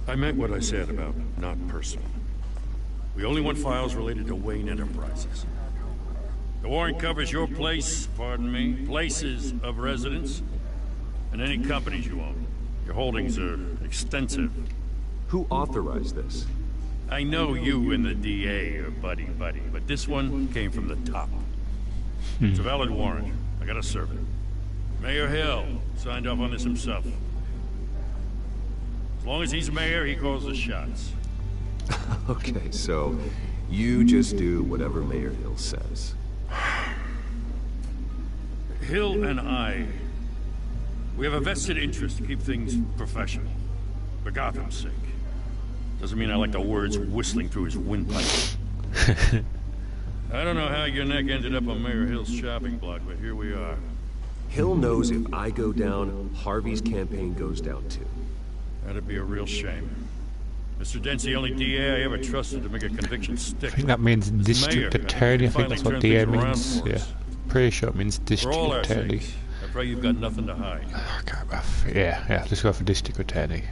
I meant what I said about not personal. We only want files related to Wayne Enterprises. The warrant covers your place, pardon me, places of residence, and any companies you own. Your holdings are extensive.
Who authorized this?
I know you and the DA are buddy-buddy, but this one came from the top. It's a valid warrant. I gotta serve it. Mayor Hill signed off on this himself. As long as he's mayor, he calls the shots.
Okay, so you just do whatever Mayor Hill says.
Hill and I, we have a vested interest to keep things professional. For Gotham's sake. Doesn't mean I like the words whistling through his windpipe. I don't know how your neck ended up on Mayor Hill's shopping block, but here we are.
Hill knows if I go down, Harvey's campaign goes down too.
That'd be a real shame. Mr. Dent's the only DA I ever trusted to make a conviction stick.
I think that means district attorney. I think that's what DA means. Yeah, pretty sure it means district attorney.
I pray you've got nothing to hide.
Yeah. Let's go for district attorney.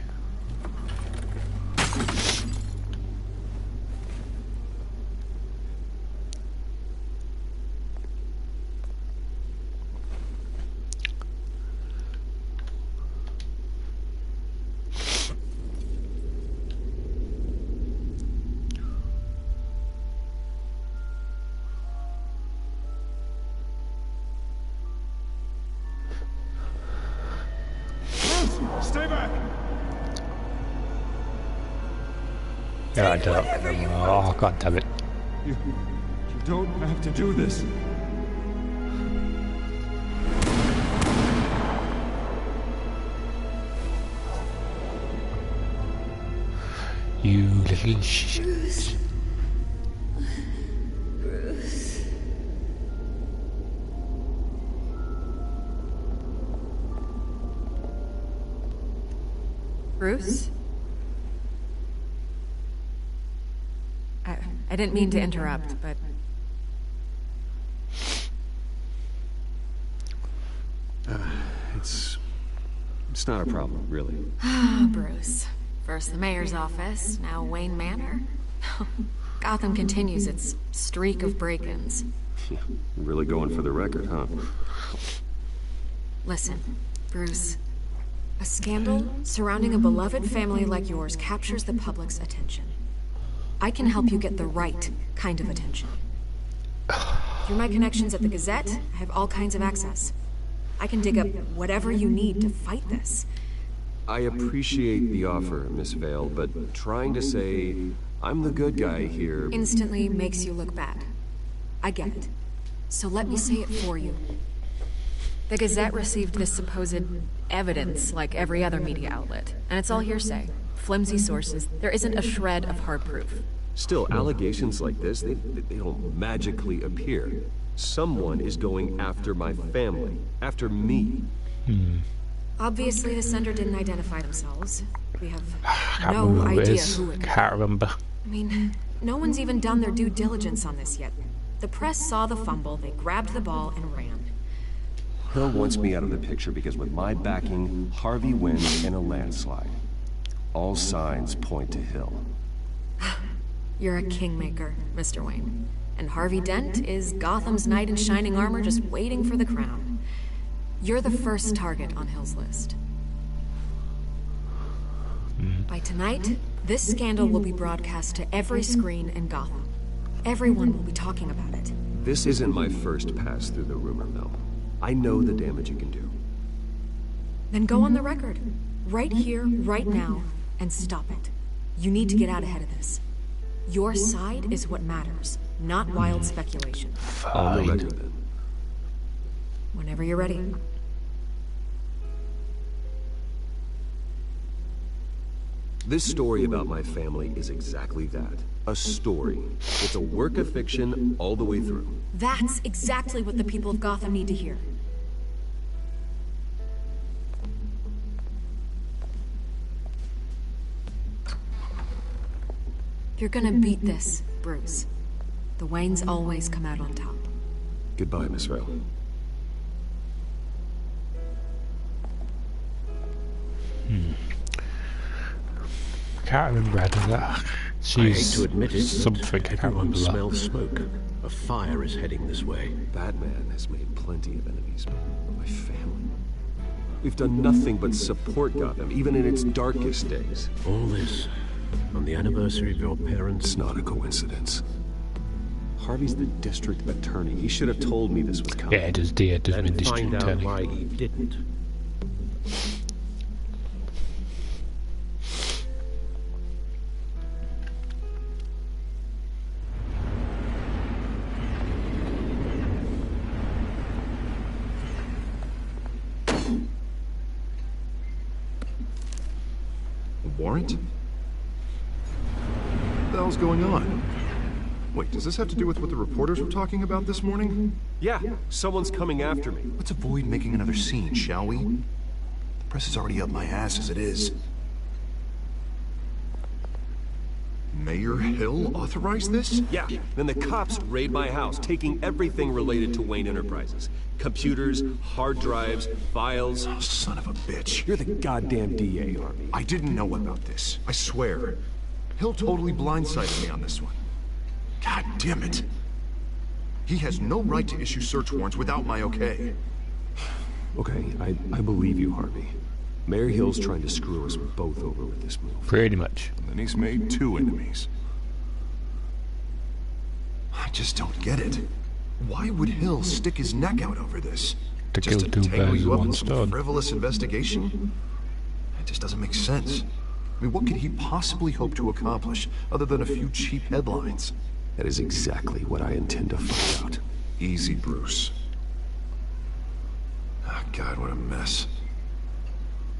Stay back!
Yeah, I don't. Oh, god damn it.
You don't have to do this.
You little shit.
Bruce? I didn't mean to interrupt, but...
It's not a problem, really.
Ah, Bruce. First the mayor's office, now Wayne Manor. Gotham continues its streak of break-ins.
Yeah, really going for the record, huh?
Listen, Bruce. A scandal surrounding a beloved family like yours captures the public's attention. I can help you get the right kind of attention. Through my connections at the Gazette, I have all kinds of access. I can dig up whatever you need to fight this.
I appreciate the offer, Miss Vale, but trying to say I'm the good guy here...
Instantly makes you look bad. I get it. So let me say it for you. The Gazette received this supposed evidence like every other media outlet, and it's all hearsay. Flimsy sources. There isn't a shred of hard proof.
Still, allegations like this, they don't magically appear. Someone is going after my family, after me.
Obviously, the sender didn't identify themselves. We have
Can't
no
remember who it
idea
is.
who it
Can't remember.
I mean, no one's even done their due diligence on this yet. The press saw the fumble, they grabbed the ball and ran.
Hill wants me out of the picture because with my backing, Harvey wins in a landslide. All signs point to Hill.
You're a kingmaker, Mr. Wayne. And Harvey Dent is Gotham's knight in shining armor just waiting for the crown. You're the first target on Hill's list. By tonight, this scandal will be broadcast to every screen in Gotham. Everyone will be talking about it.
This isn't my first pass through the rumor mill. I know the damage it can do.
Then go on the record. Right here, right now, and stop it. You need to get out ahead of this. Your side is what matters, not wild speculation.
On the record, then.
Whenever you're ready.
This story about my family is exactly that. A story. It's a work of fiction all the way through.
That's exactly what the people of Gotham need to hear. You're gonna beat this, Bruce. The Waynes always come out on top.
Goodbye, Miss Vale.
I can't remember how to do that.
I hate to admit it,
something.
but everyone smells smoke. A fire is heading this way.
Batman has made plenty of enemies, but my family... We've done nothing but support Gotham, even in its darkest days.
All this on the anniversary of your parents?
It's not a coincidence. Harvey's the district attorney. He should have told me this was coming.
Yeah, it is dear. It does mean
Then
district
find out
attorney.
why he didn't.
Warrant? What the hell's going on? Wait, does this have to do with what the reporters were talking about this morning?
Yeah, someone's coming after me.
Let's avoid making another scene, shall we? The press is already up my ass as it is. Mayor Hill authorized this?
Yeah, then the cops raid my house, taking everything related to Wayne Enterprises. Computers, hard drives, files.
Oh, son of a bitch.
You're the goddamn DA, Harvey.
I didn't know about this. I swear. Hill totally blindsided me on this one. God damn it. He has no right to issue search warrants without my okay.
Okay, I believe you, Harvey. Mayor Hill's trying to screw us both over with this move.
Pretty much.
And then he's made 2 enemies. I just don't get it. Why would Hill stick his neck out over this?
To
Just
kill
to
2
tangle
birds
you
with
up
one
with some
stone.
frivolous investigation? It just doesn't make sense. I mean, what could he possibly hope to accomplish other than a few cheap headlines?
That is exactly what I intend to find out.
Easy, Bruce. Oh, God, what a mess.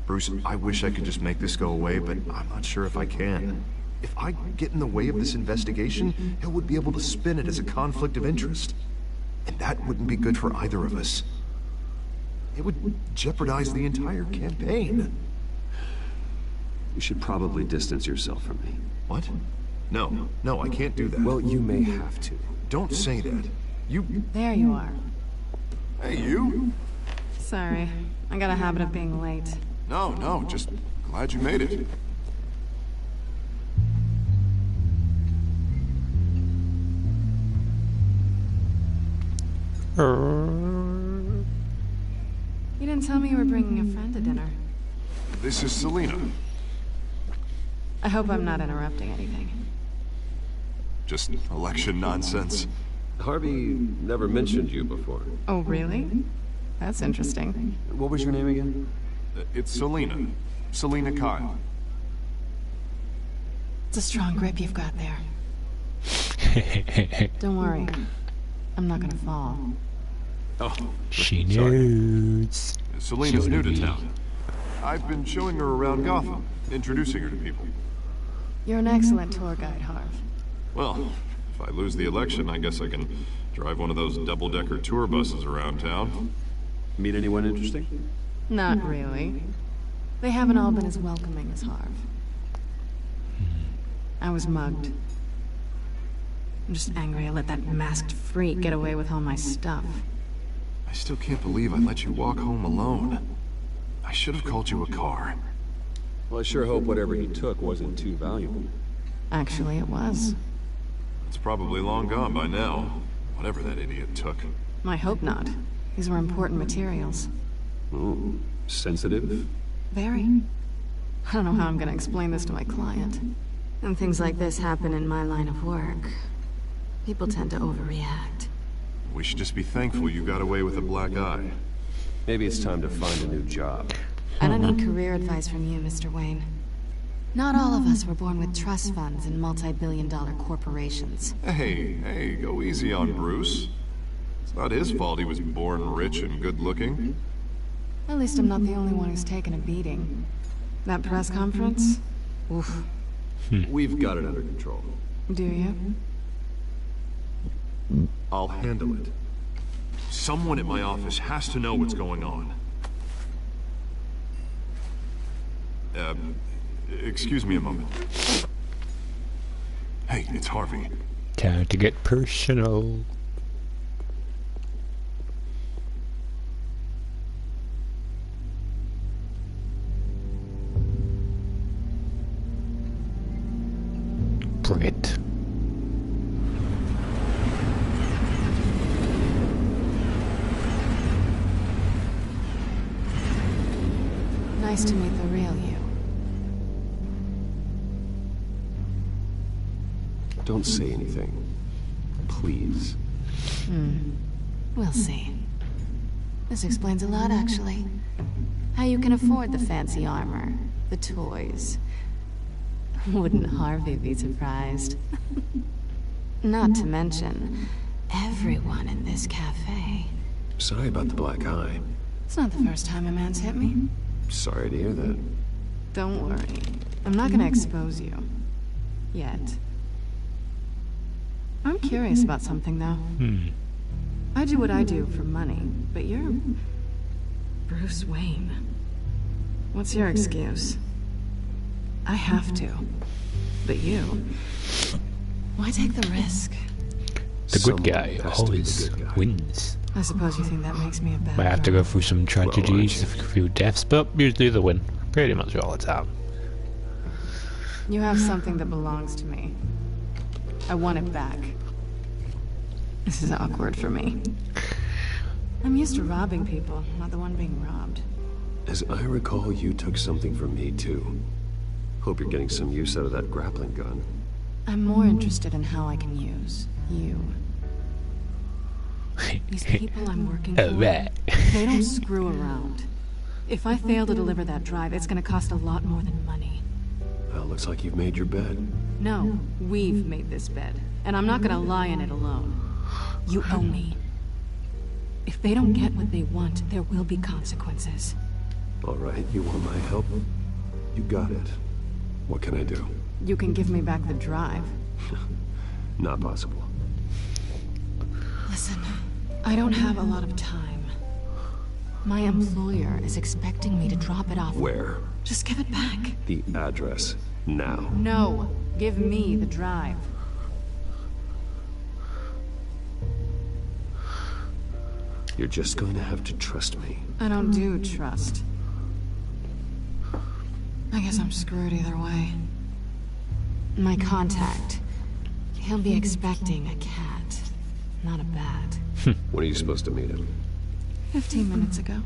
Bruce, I wish I could just make this go away, but I'm not sure if I can. If I get in the way of this investigation, Hill would be able to spin it as a conflict of interest. And that wouldn't be good for either of us. It would jeopardize the entire campaign.
You should probably distance yourself from me.
What? No, I can't do that.
Well, you may have to.
Don't say that. You...
There you are.
Hey, you?
Sorry. I got a habit of being late.
No, just glad you made it.
You didn't tell me you were bringing a friend to dinner.
This is Selina.
I hope I'm not interrupting anything.
Just election nonsense.
Harvey never mentioned you before.
Oh, really? That's interesting.
What was your name again?
It's Selina. Selina Kyle.
It's a strong grip you've got there. Don't worry. I'm not gonna fall.
Oh,
She
sorry.
knows.
Selina's
So
new
do
to
we.
town. I've been showing her around Gotham, introducing her to people.
You're an excellent tour guide, Harv.
Well, if I lose the election, I guess I can drive one of those double-decker tour buses around town.
Meet anyone interesting?
Not really. They haven't all been as welcoming as Harv. I was mugged. I'm just angry I let that masked freak get away with all my stuff.
I still can't believe I let you walk home alone. I should have called you a car.
Well, I sure hope whatever he took wasn't too valuable.
Actually, it was.
It's probably long gone by now. Whatever that idiot took.
I hope not. These were important materials.
Ooh, sensitive?
Very. I don't know how I'm gonna explain this to my client. When things like this happen in my line of work, people tend to overreact.
We should just be thankful you got away with a black eye.
Maybe it's time to find a new job.
I don't need career advice from you, Mr. Wayne. Not all of us were born with trust funds and multi-billion-dollar corporations.
Hey, go easy on Bruce. It's not his fault he was born rich and good-looking.
At least I'm not the only one who's taken a beating. That press conference? Oof.
We've got it under control.
Do you?
I'll handle it. Someone at my office has to know what's going on. Excuse me a moment. Hey, it's Harvey.
Time to get personal. Bring it.
Nice to meet the real you.
Don't say anything. Please.
We'll see. This explains a lot, actually. How you can afford the fancy armor, the toys. Wouldn't Harvey be surprised? Not to mention, everyone in this cafe.
Sorry about the black eye.
It's not the first time a man's hit me.
Sorry to hear that.
Don't worry. I'm not gonna expose you. Yet. I'm curious about something, though. I do what I do for money, but you're... Bruce Wayne. What's your excuse? I have to. But you... Why take the risk?
The good guy always wins.
I suppose you think that makes me a bad
Might have to
girl.
go through some tragedies, a few deaths, but usually they win. Pretty much all the time.
You have something that belongs to me. I want it back. This is awkward for me. I'm used to robbing people, not the one being robbed.
As I recall, you took something from me, too. Hope you're getting some use out of that grappling gun.
I'm more interested in how I can use you. These people I'm working for, they don't screw around. If I fail to deliver that drive, it's gonna cost a lot more than money.
Well, looks like you've made your bed.
No, we've made this bed, and I'm not gonna lie in it alone. You owe me. If they don't get what they want, there will be consequences.
All right, you want my help? You got it. What can I do?
You can give me back the drive.
Not possible.
Listen, I don't have a lot of time. My employer is expecting me to drop it off.
Where?
Just give it back.
The address. Now.
No, give me the drive.
You're just going to have to trust me.
I don't do trust. I guess I'm screwed either way. My contact. He'll be expecting a cat, not a bat.
When are you supposed to meet him?
15 minutes ago.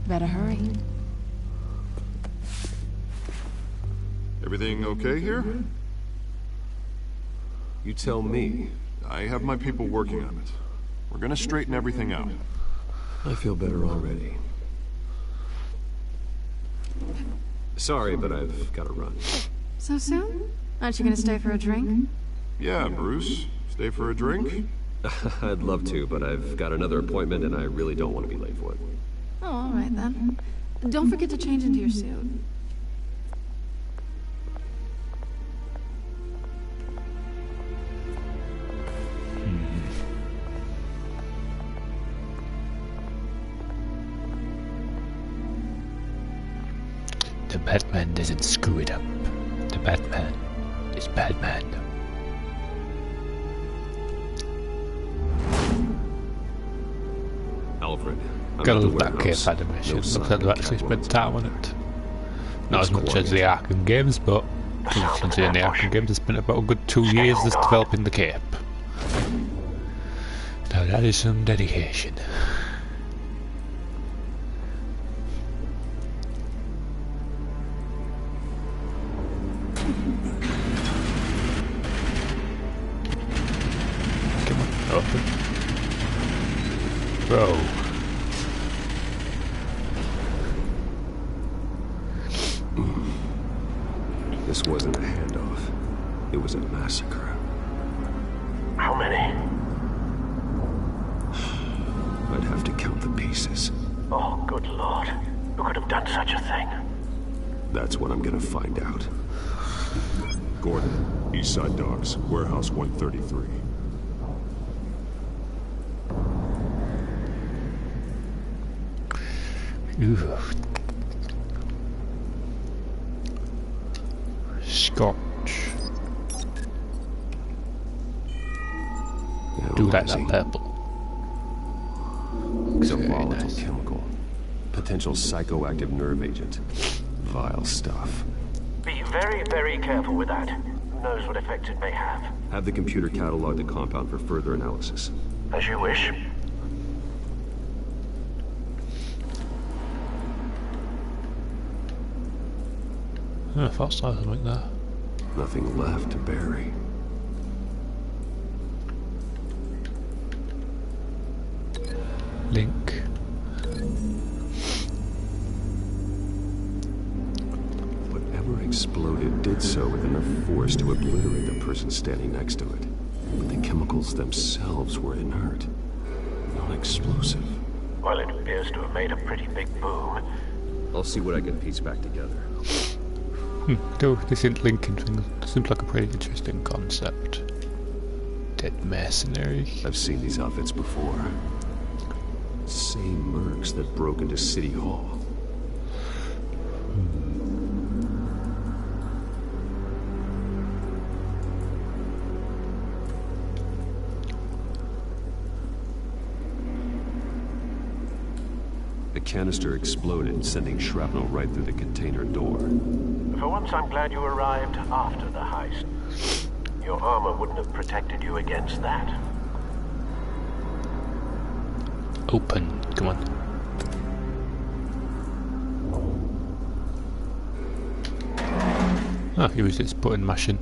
Better hurry.
Everything okay here?
You tell me.
I have my people working on it. We're gonna straighten everything out.
I feel better already. Sorry, but I've got to run.
So soon? Aren't you gonna stay for a drink?
Yeah, Bruce. Stay for a drink?
I'd love to, but I've got another appointment and I really don't want to be late for it.
Oh, all right then. Don't forget to change into your suit.
The Batman doesn't screw it up. The Batman is Batman.
Alfred,
Gotta love that cave animation. Looks like they've actually spent time on it. Not as much as the Arkham games, but considering the Arkham games, they spent about a good 2 years just developing the cape. Now that is some dedication. Come on, open. Bro.
This wasn't a handoff. It was a massacre.
How many?
I'd have to count the pieces.
Oh, good lord. Who could have done such a thing?
That's what I'm gonna find out.
Gordon, East Side Docks, Warehouse 133.
Ooh. Scotch. Do like that purple.
It's a volatile chemical. Potential psychoactive nerve agent. Vile stuff.
Be very, very careful with that. Who knows what effects it may have.
Have the computer catalog the compound for further analysis.
As you wish.
I thought something like that.
Nothing left to bury.
Link.
Whatever exploded did so with enough force to obliterate the person standing next to it. But the chemicals themselves were inert, non-explosive.
Well, it appears to have made a pretty big boom.
I'll see what I can piece back together.
Though this linking thing seems like a pretty interesting concept. Dead mercenary.
I've seen these outfits before. Same mercs that broke into City Hall. The canister exploded, sending shrapnel right through the container door.
For once, I'm glad you arrived after the heist. Your armor wouldn't have protected you against that.
Open. Come on. Ah, he was just button mashing.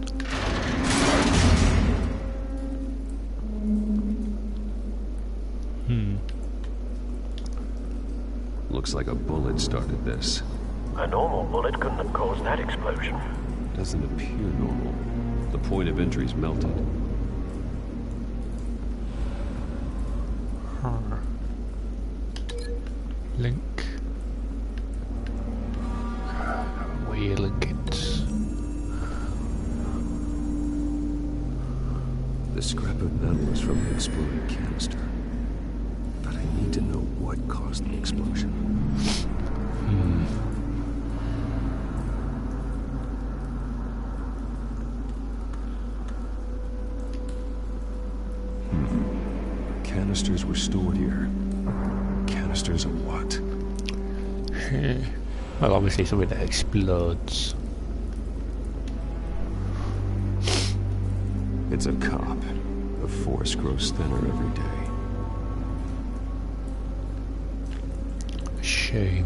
Looks like a bullet started this.
A normal bullet couldn't have caused that explosion.
Doesn't appear normal. The point of entry's melted.
Link. Where you link it?
The scrap of metal is from the exploded canister. But I need to know what caused the explosion. Canisters were stored here. Canisters of what?
Well, obviously something that explodes.
It's a cop. The force grows thinner every day.
Shame.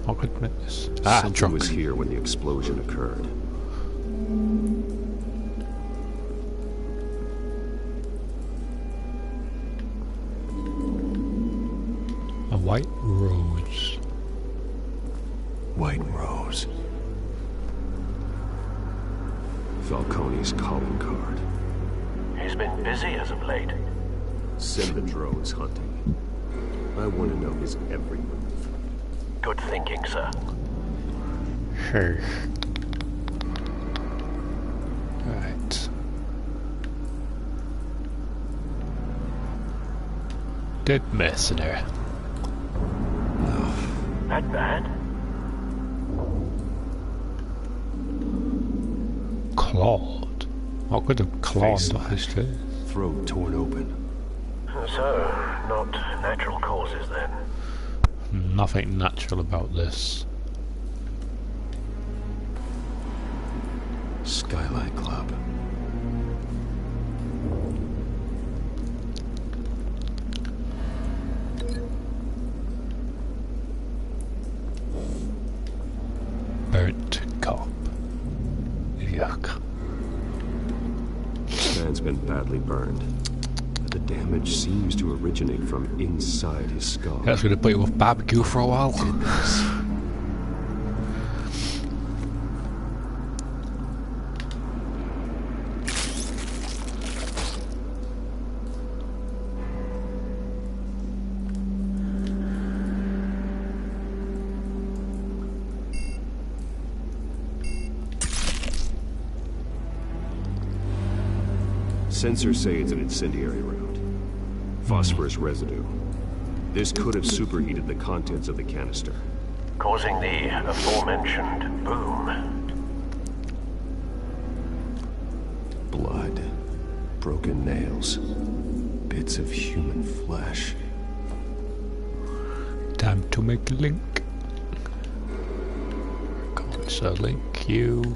I could admit this.
Something was here when the explosion occurred.
A white rose.
White rose. Falcone's calling card.
He's been busy as of late.
Send the drones hunting. I want to know his every move.
Good thinking, sir.
Sure. Right. Dead mercenary.
That bad?
Clawed. I could have clawed off his face.
Throat torn open.
So, not natural causes then?
Nothing natural about this.
Skylight Club.
Burnt cop. Yuck.
This man's been badly burned. The damage seems to originate from inside his skull.
That's going to put you with barbecue for a while.
Sensors say it's an incendiary round. Phosphorus residue. This could have superheated the contents of the canister,
causing the aforementioned boom.
Blood, broken nails, bits of human flesh.
Time to make a link. Come on, so link you.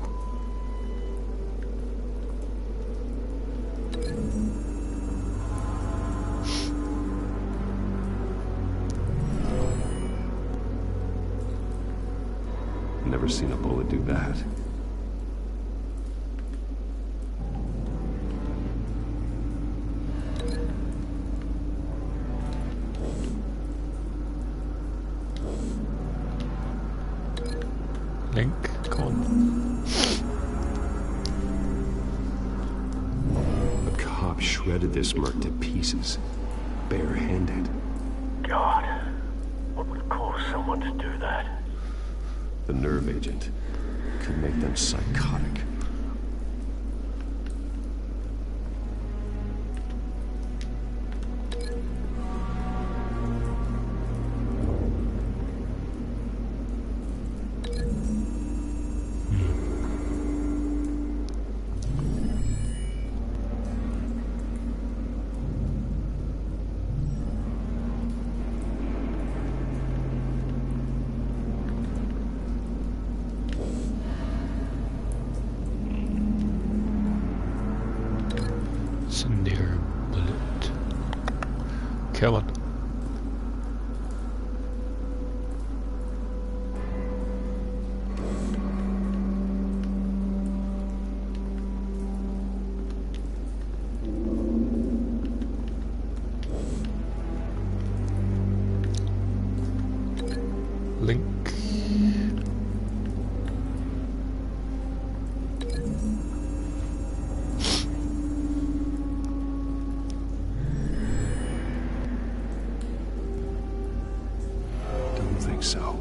Never seen a bullet do that.
Link, come on.
A cop shredded this merc to pieces, barehanded.
God, what would cause someone to do that?
The nerve agent could make them psychotic.
Incendiary bullet. Come on. Link.
Don't think so.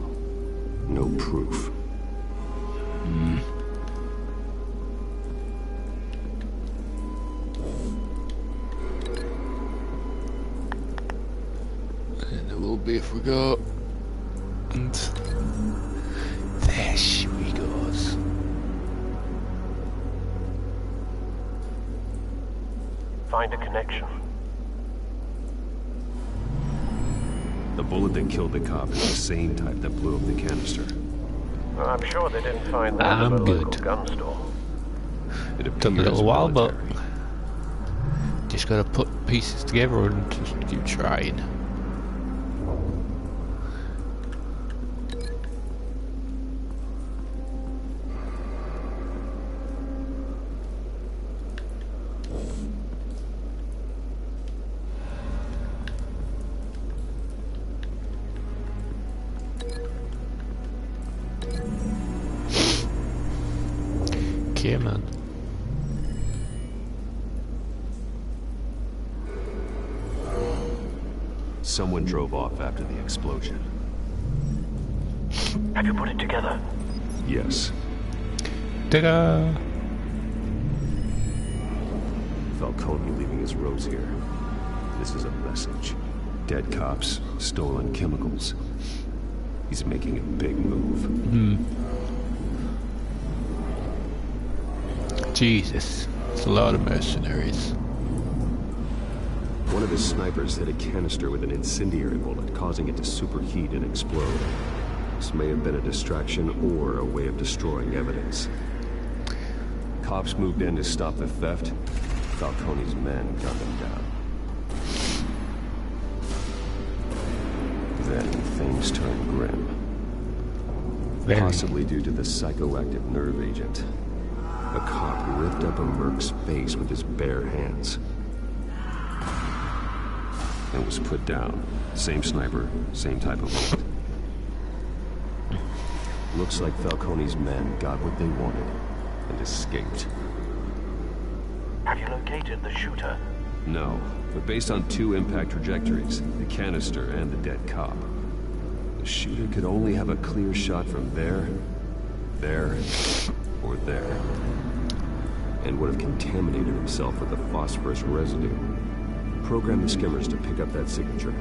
No proof.
And it will be if we go. And there she goes.
Find a connection.
The bullet that killed the cop is the same type that blew up the canister.
Well, I'm sure they didn't find that at a local gun store.
It
Took a
appears
little while, but
military.
just gotta put pieces together and just keep trying. Okay, man.
Someone drove off after the explosion.
Have you put it together?
Yes.
Ta-da!
Falcone leaving his rose here. This is a message. Dead cops, stolen chemicals. He's making a big move.
Jesus, it's a lot of mercenaries.
One of his snipers hit a canister with an incendiary bullet, causing it to superheat and explode. This may have been a distraction or a way of destroying evidence. Cops moved in to stop the theft. Falcone's men got them down. Then things turned grim. Possibly due to the psychoactive nerve agent. A cop ripped up a merc's face with his bare hands. And was put down. Same sniper, same type of bullet. Looks like Falcone's men got what they wanted and escaped.
Have you located the shooter?
No, but based on two impact trajectories, the canister and the dead cop, the shooter could only have a clear shot from there, or there. and would have contaminated himself with the phosphorus residue. Program the skimmers to pick up that signature.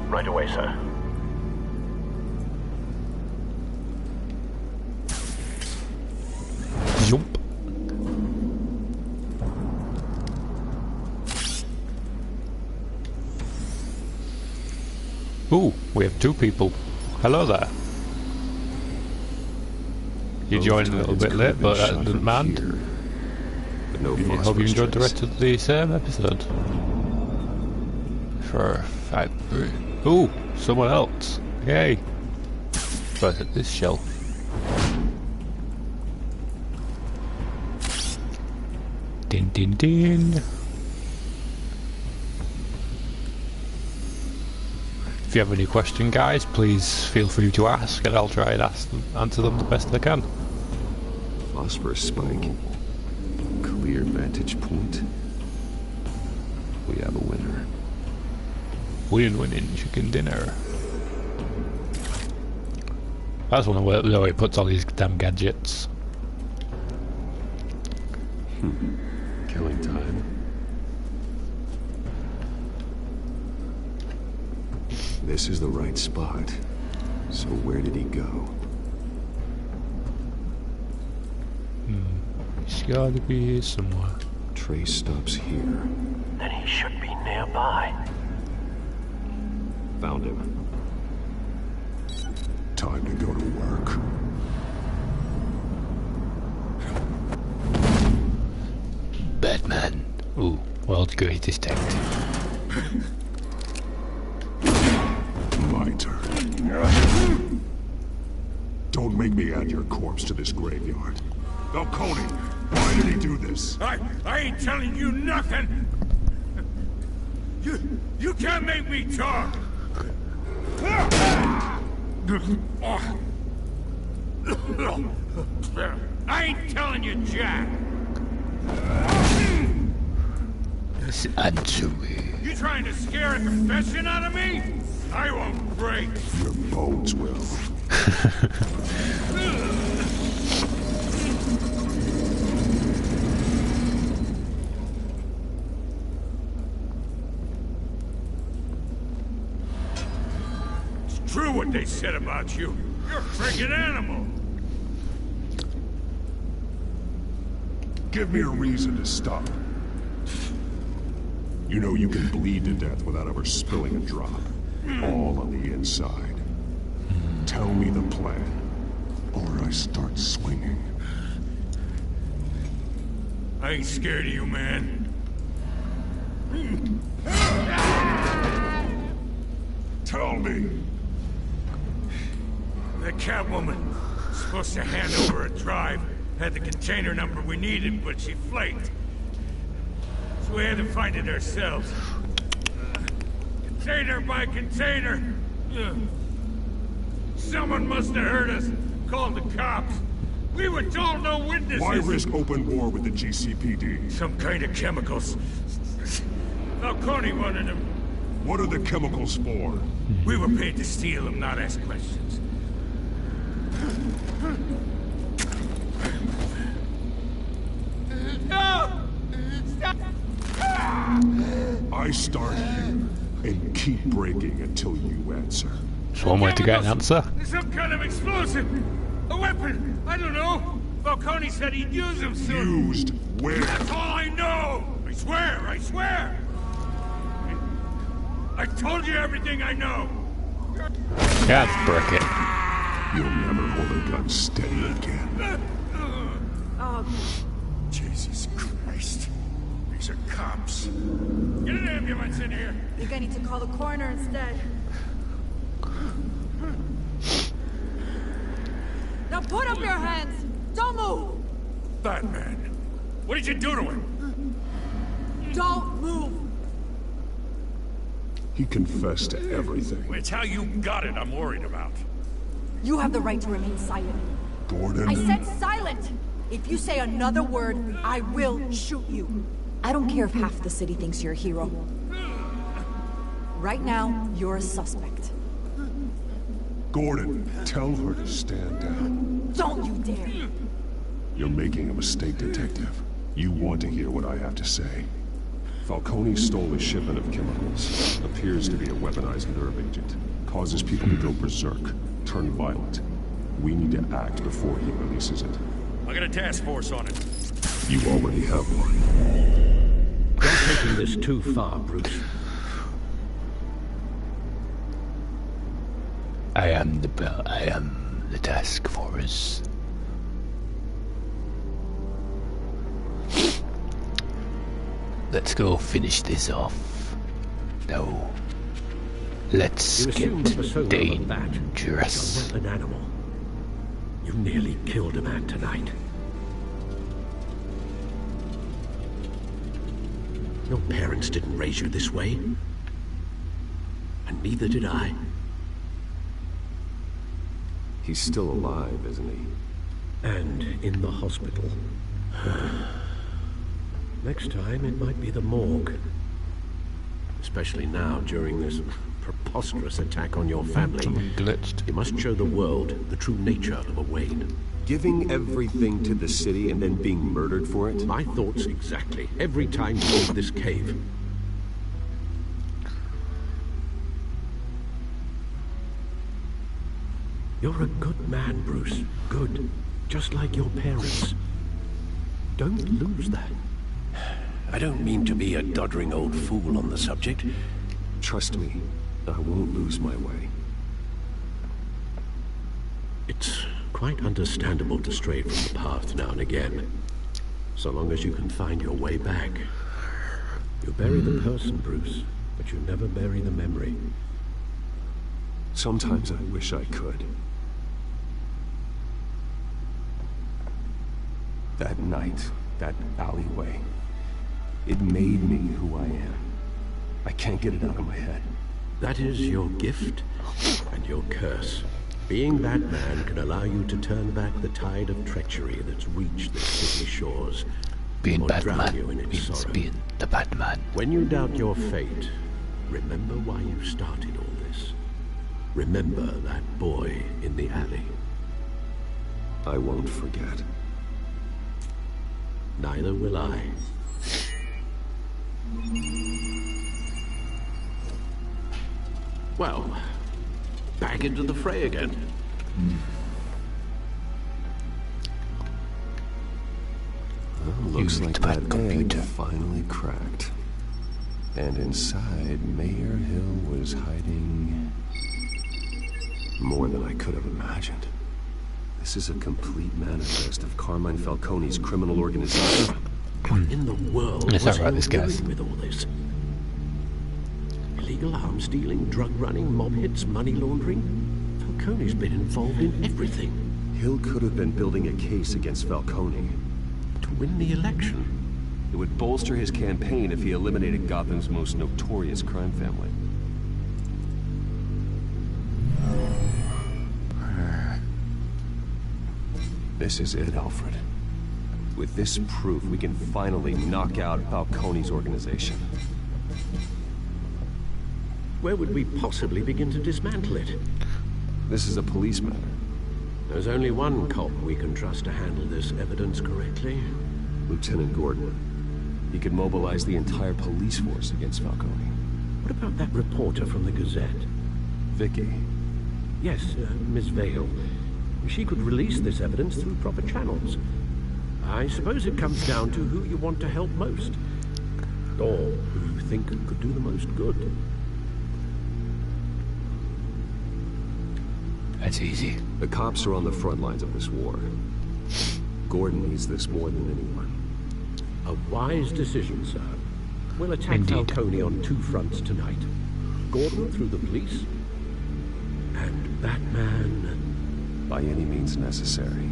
Right away, sir.
Jump. Ooh, we have 2 people. Hello there. You joined a little bit late, but that doesn't mind.
No,
hope you enjoyed the rest of the same episode. For 5. Ooh, someone else. Yay. But at this shell. Din din din. If you have any question, guys, please feel free to ask, and I'll try and answer them the best I can.
Phosphorus spike. Clear vantage point. We have a winner.
Winning chicken dinner. That's one of where he puts all these damn gadgets.
Killing time. This is the right spot. So where did he go?
He's gotta be here somewhere.
Trace stops here.
Then he should be nearby.
Found him.
Time to go to work.
Batman. Ooh, world's greatest detective.
My turn. Don't make me add your corpse to this graveyard. Falcone, why did he do this?
I ain't telling you nothing. You can't make me talk. I ain't telling you, Jack.
Answer me.
You trying to scare a confession out of me? I won't break.
Your bones will.
It's true what they said about you. You're a friggin' animal.
Give me a reason to stop. You know you can bleed to death without ever spilling a drop. All on the inside. Tell me the plan, or I start swinging.
I ain't scared of you, man.
Tell me.
That Catwoman was supposed to hand over a drive. Had the container number we needed, but she flaked. So we had to find it ourselves. Container by container. Someone must have heard us. Called the cops. We were told no witnesses.
Why risk open war with the GCPD?
Some kind of chemicals. Falcone wanted them.
What are the chemicals for?
We were paid to steal them, not ask questions. No! Stop!
I start here and keep breaking until you answer.
It's one way to get an answer.
Some kind of explosive! A weapon! I don't know! Falcone said he'd use them soon.
Used where?
That's all I know! I swear! I swear! I told you everything I know!
Can't break it.
You'll never hold a gun steady again.
Jesus Christ. These are cops. Get an ambulance in here!
I think I need to call the coroner instead. Now put up your hands! Don't move!
Batman, what did you do to him?
Don't move!
He confessed to everything.
It's how you got it I'm worried about.
You have the right to remain silent.
Gordon.
I said silent! If you say another word, I will shoot you. I don't care if half the city thinks you're a hero. Right now, you're a suspect.
Gordon, tell her to stand down.
Don't you dare!
You're making a mistake, Detective. You want to hear what I have to say. Falcone stole a shipment of chemicals. Appears to be a weaponized nerve agent. Causes people to go berserk, turn violent. We need to act before he releases it.
I got a task force on it.
You already have one.
You're taking this too far, Bruce.
I am the task force. Let's go finish this off. No. Let's get dangerous.
An animal. You nearly killed a man tonight. Your parents didn't raise you this way. And neither did I.
He's still alive, isn't he?
And in the hospital. Next time, it might be the morgue. Especially now, during this preposterous attack on your family. You must show the world the true nature of a Wayne.
Giving everything to the city and then being murdered for it?
My thoughts exactly. Every time you leave this cave. You're a good man, Bruce. Good. Just like your parents. Don't lose that. I don't mean to be a doddering old fool on the subject.
Trust me, I won't lose my way.
It's quite understandable to stray from the path now and again. So long as you can find your way back. You bury the person, Bruce, but you never bury the memory.
Sometimes I wish I could. That night, that alleyway, it made me who I am. I can't get it out of my head.
That is your gift and your curse. Being Batman can allow you to turn back the tide of treachery that's reached the city shores.
Being Batman
you in its
means
sorrow.
being the Batman.
When you doubt your fate, remember why you started all this. Remember that boy in the alley.
I won't forget.
Neither will I. Well, back into the fray again.
Well, looks like that egg finally cracked. And inside, Mayor Hill was hiding more than I could have imagined. This is a complete manifest of Carmine Falcone's criminal organization.
What in the world
Yes,
was
all right,
he
this guy's-
doing with all this? Illegal arms dealing, drug running, mob hits, money laundering? Falcone's been involved in everything.
Hill could have been building a case against Falcone.
To win the election.
It would bolster his campaign if he eliminated Gotham's most notorious crime family. This is it, Alfred. With this proof, we can finally knock out Falcone's organization.
Where would we possibly begin to dismantle it?
This is a police matter.
There's only one cop we can trust to handle this evidence correctly.
Lieutenant Gordon. He could mobilize the entire police force against Falcone.
What about that reporter from the Gazette?
Vicky.
Yes, Miss Vale. She could release this evidence through proper channels. I suppose it comes down to who you want to help most. Or who you think could do the most good.
That's easy.
The cops are on the front lines of this war. Gordon needs this more than anyone.
A wise decision, sir. We'll attack Falcone on two fronts tonight. Gordon through the police, and Batman
by any means necessary.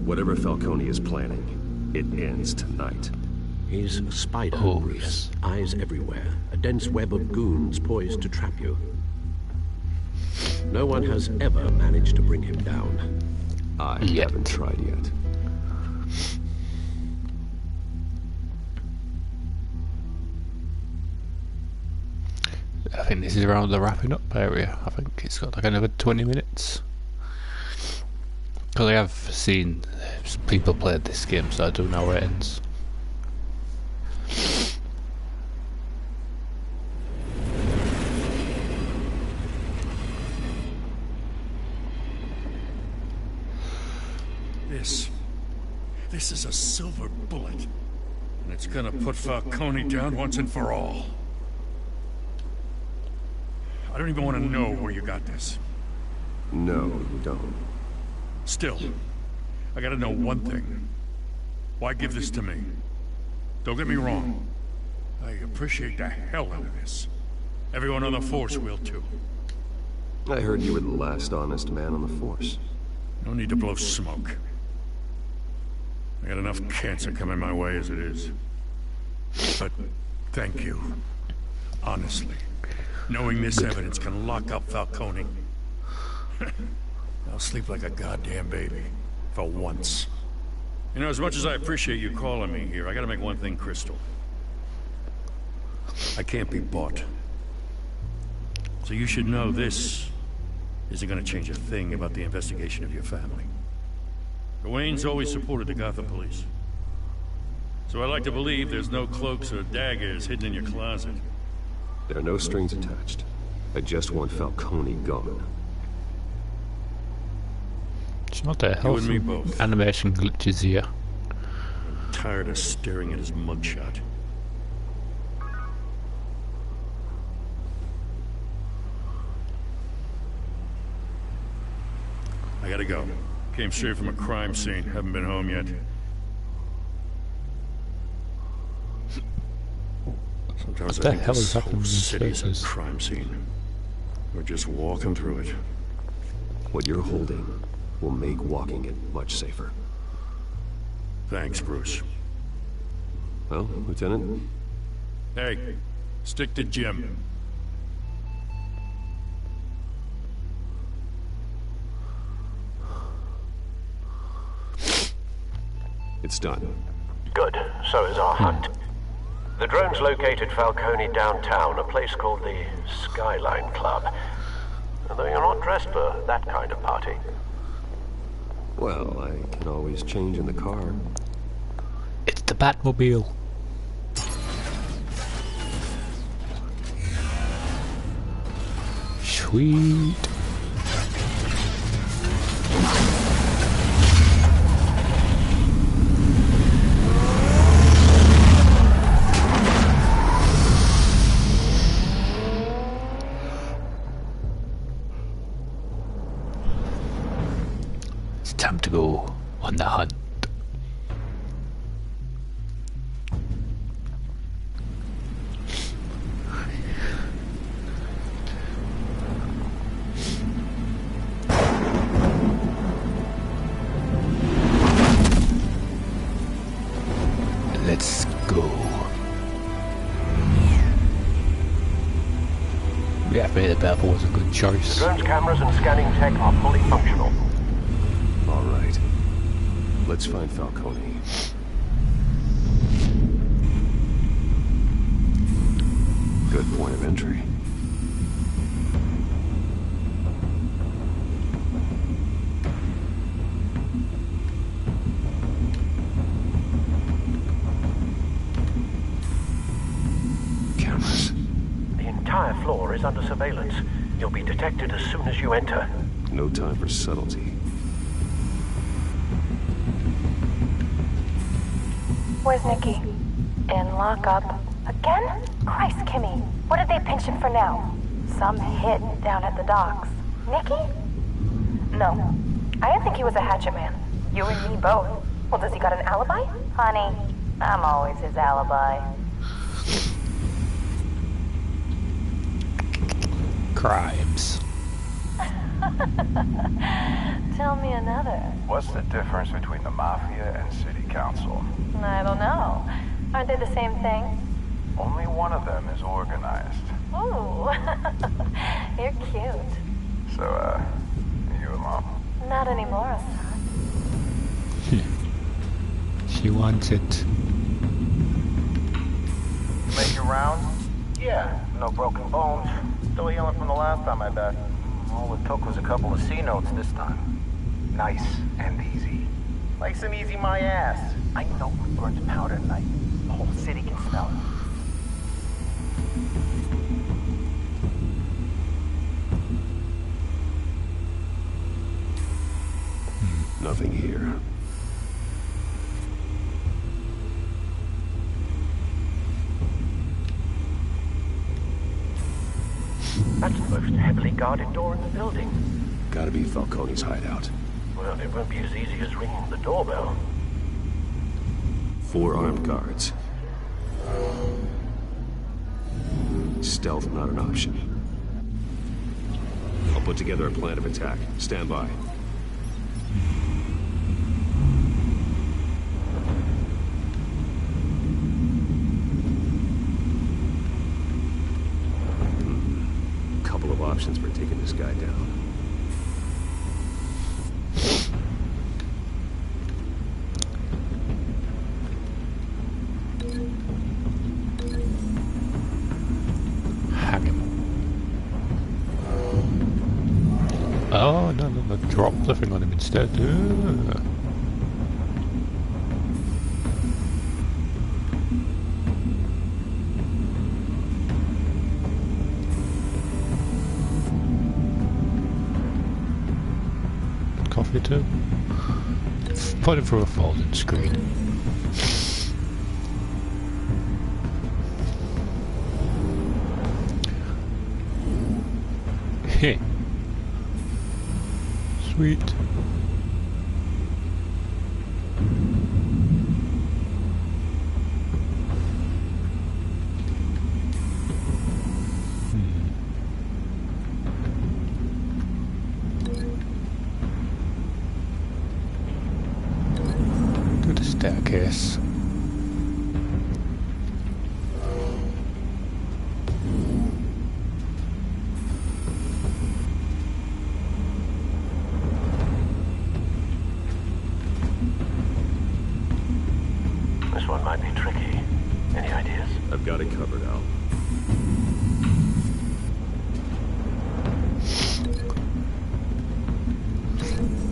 Whatever Falcone is planning, it ends tonight.
He's a spider, Bruce. Eyes everywhere. A dense web of goons poised to trap you. No one has ever managed to bring him down.
I haven't tried yet.
I think this is around the wrapping up area. I think it's got like another 20 minutes. Because I have seen people play this game, so I do know where it ends.
This is a silver bullet. And it's gonna put Falcone down once and for all. I don't even want to know where you got this.
No, you don't.
Still, I gotta know one thing. Why give this to me? Don't get me wrong. I appreciate the hell out of this. Everyone on the Force will too.
I heard you were the last honest man on the Force.
No need to blow smoke. I got enough cancer coming my way as it is. But thank you. Honestly. Knowing this evidence can lock up Falcone. I'll sleep like a goddamn baby. For once. You know, as much as I appreciate you calling me here, I gotta make one thing crystal. I can't be bought. So you should know this isn't gonna change a thing about the investigation of your family. The Waynes always supported the Gotham police. So I like to believe there's no cloaks or daggers hidden in your closet.
There are no strings attached. I just want Falcone gone.
It's not a health
and me both.
Animation glitches here.
I'm tired of staring at his mugshot. I gotta go. Came straight from a crime scene. Haven't been home yet. Sometimes
What the
I think
hell
this
is happening
whole
in
city is
spaces?
a crime scene. We're just walking through it.
What you're holding will make walking it much safer.
Thanks, Bruce.
Well, Lieutenant?
Hey, stick to Jim.
It's done.
Good. So is our hunt. The drones located Falcone downtown, a place called the Skyline Club. Although you're not dressed for that kind of party.
Well, I can always change in the car.
It's the Batmobile. Sweet. It's time to go on the hunt. Let's go. Yeah, maybe the purple was a good choice.
The drone's cameras and scanning tech are fully functional.
All right. Let's find Falcone. Good point of entry. Cameras.
The entire floor is under surveillance. You'll be detected as soon as you enter.
No time for subtlety.
Where's Nikki? In lockup. Again? Christ, Kimmy. What did they pinch him for now? Some hit down at the docks. Nikki? No. I didn't think he was a hatchet man. You and me both. Well, does he got an alibi? Honey, I'm always his alibi.
Crimes.
Tell me another.
What's the difference between the Mafia and City Council?
I don't know. Aren't they the same thing?
Only one of them is organized.
Ooh. You're cute.
So, are you alone?
Not anymore, son.
She wants it.
You make your rounds? Yeah, no broken bones. Still healing from the last time, I bet. All it took was a couple of C notes this time. nice and easy. Nice and easy my ass. I know who burns powder at night. The whole city can smell it.
Nothing here.
That's the most heavily guarded door in the building.
Gotta be Falcone's hideout.
Well, it won't be as easy as ringing the doorbell.
4 armed guards. Stealth not an option. I'll put together a plan of attack. Stand by. Couple of options for taking this guy down.
Oh, no, drop the thing on him instead. Coffee too. Put it through a folding screen. Heh. Sweet. To the staircase.
This one might be tricky. Any ideas?
I've got it covered, Al.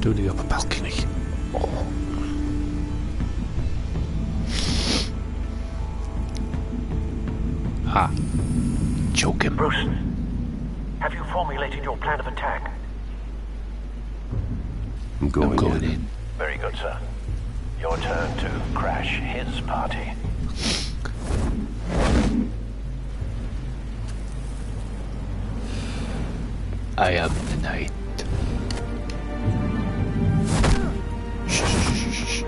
To the upper balcony. Oh. Ah. Choke him.
Bruce, have you formulated your plan of attack?
I'm going
in.
Very good, sir. Your turn to crash his party.
I am the night. Shh.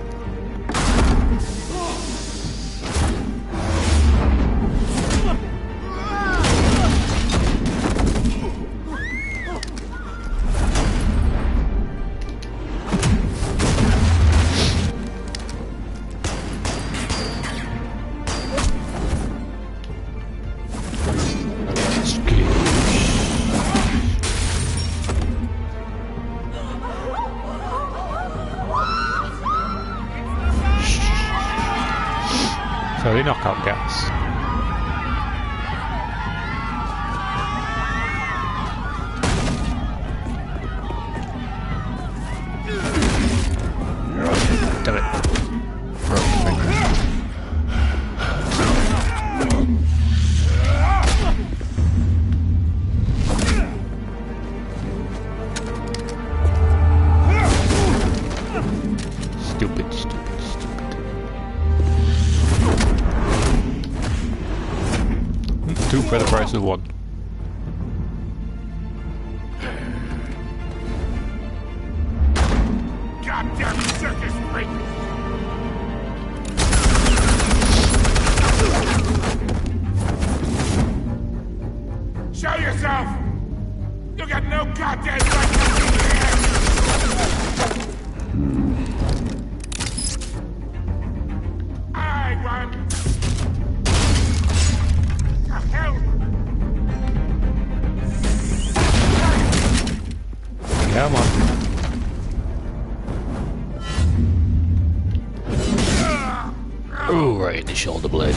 So they knock out gas. Damn it. Broke the thing. Stupid. 2 for the price of 1.
Goddamn circus freak! Show yourself! You got no goddamn right to be here! I run!
Come on. Oh, right in the shoulder blade.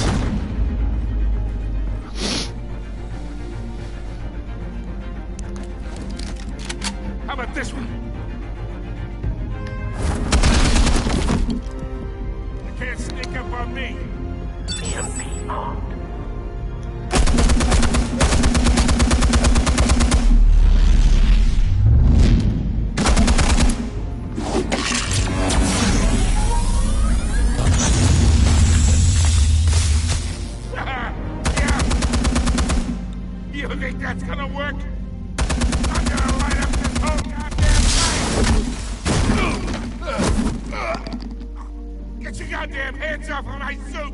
How about this one?
and be armed.
You think that's gonna work? I'm gonna light up this whole goddamn place! Get your goddamn hands off of my suit!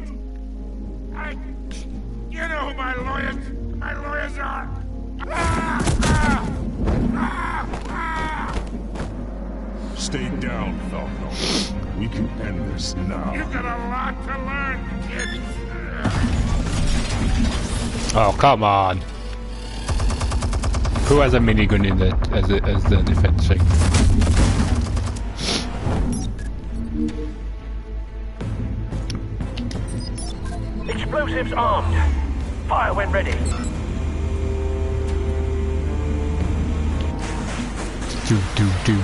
You know who my lawyers are!
Stay down, Falcone. We can end this now.
You've got a lot to learn, kid.
Oh, come on. Who has a minigun in the as the defense thing?
Explosives armed. Fire when ready.
Do.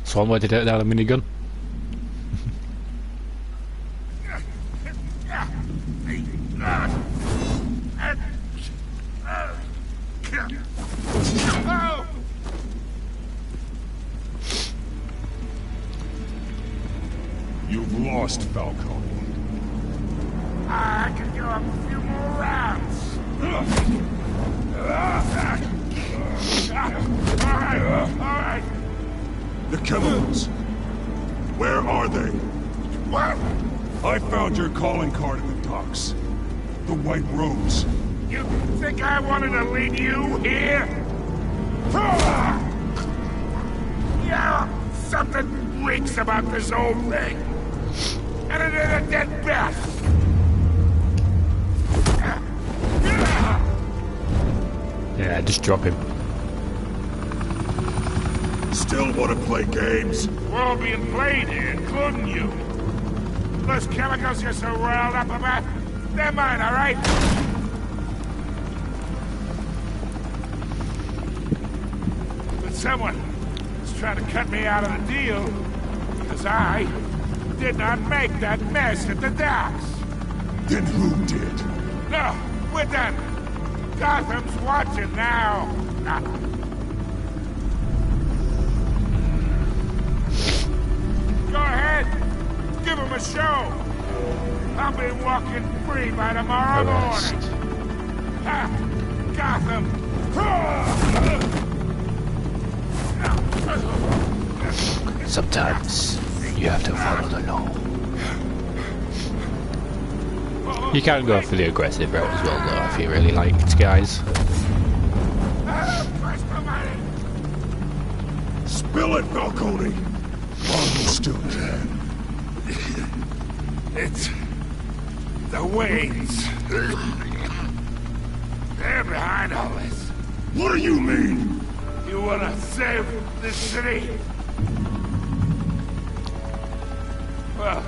So one way to take down a minigun.
You've lost, Falcone.
I can go a few more rounds. All right.
The chemicals. Where are they?
What?
I found your calling card at the docks. The White Rose.
You think I wanted to leave you here? Yeah, something reeks about this whole thing. And it is a dead bat.
Yeah, just drop him.
Still want to play games?
We're all being played here, including you. Those chemicals you're so riled up about, they're mine, all right? But someone is trying to cut me out of the deal because I did not make that mess at the docks.
Then who did?
No, we're done. Gotham's watching now. Go ahead. Give him a show. I'll be walking free by tomorrow morning. Gotham.
Sometimes you have to follow the law. You can go for the aggressive route as well, though, if you really liked, guys.
Spill it, Falcone! While you still can.
It's the Waynes. They're behind all this.
What do you mean?
You wanna save this city? Well,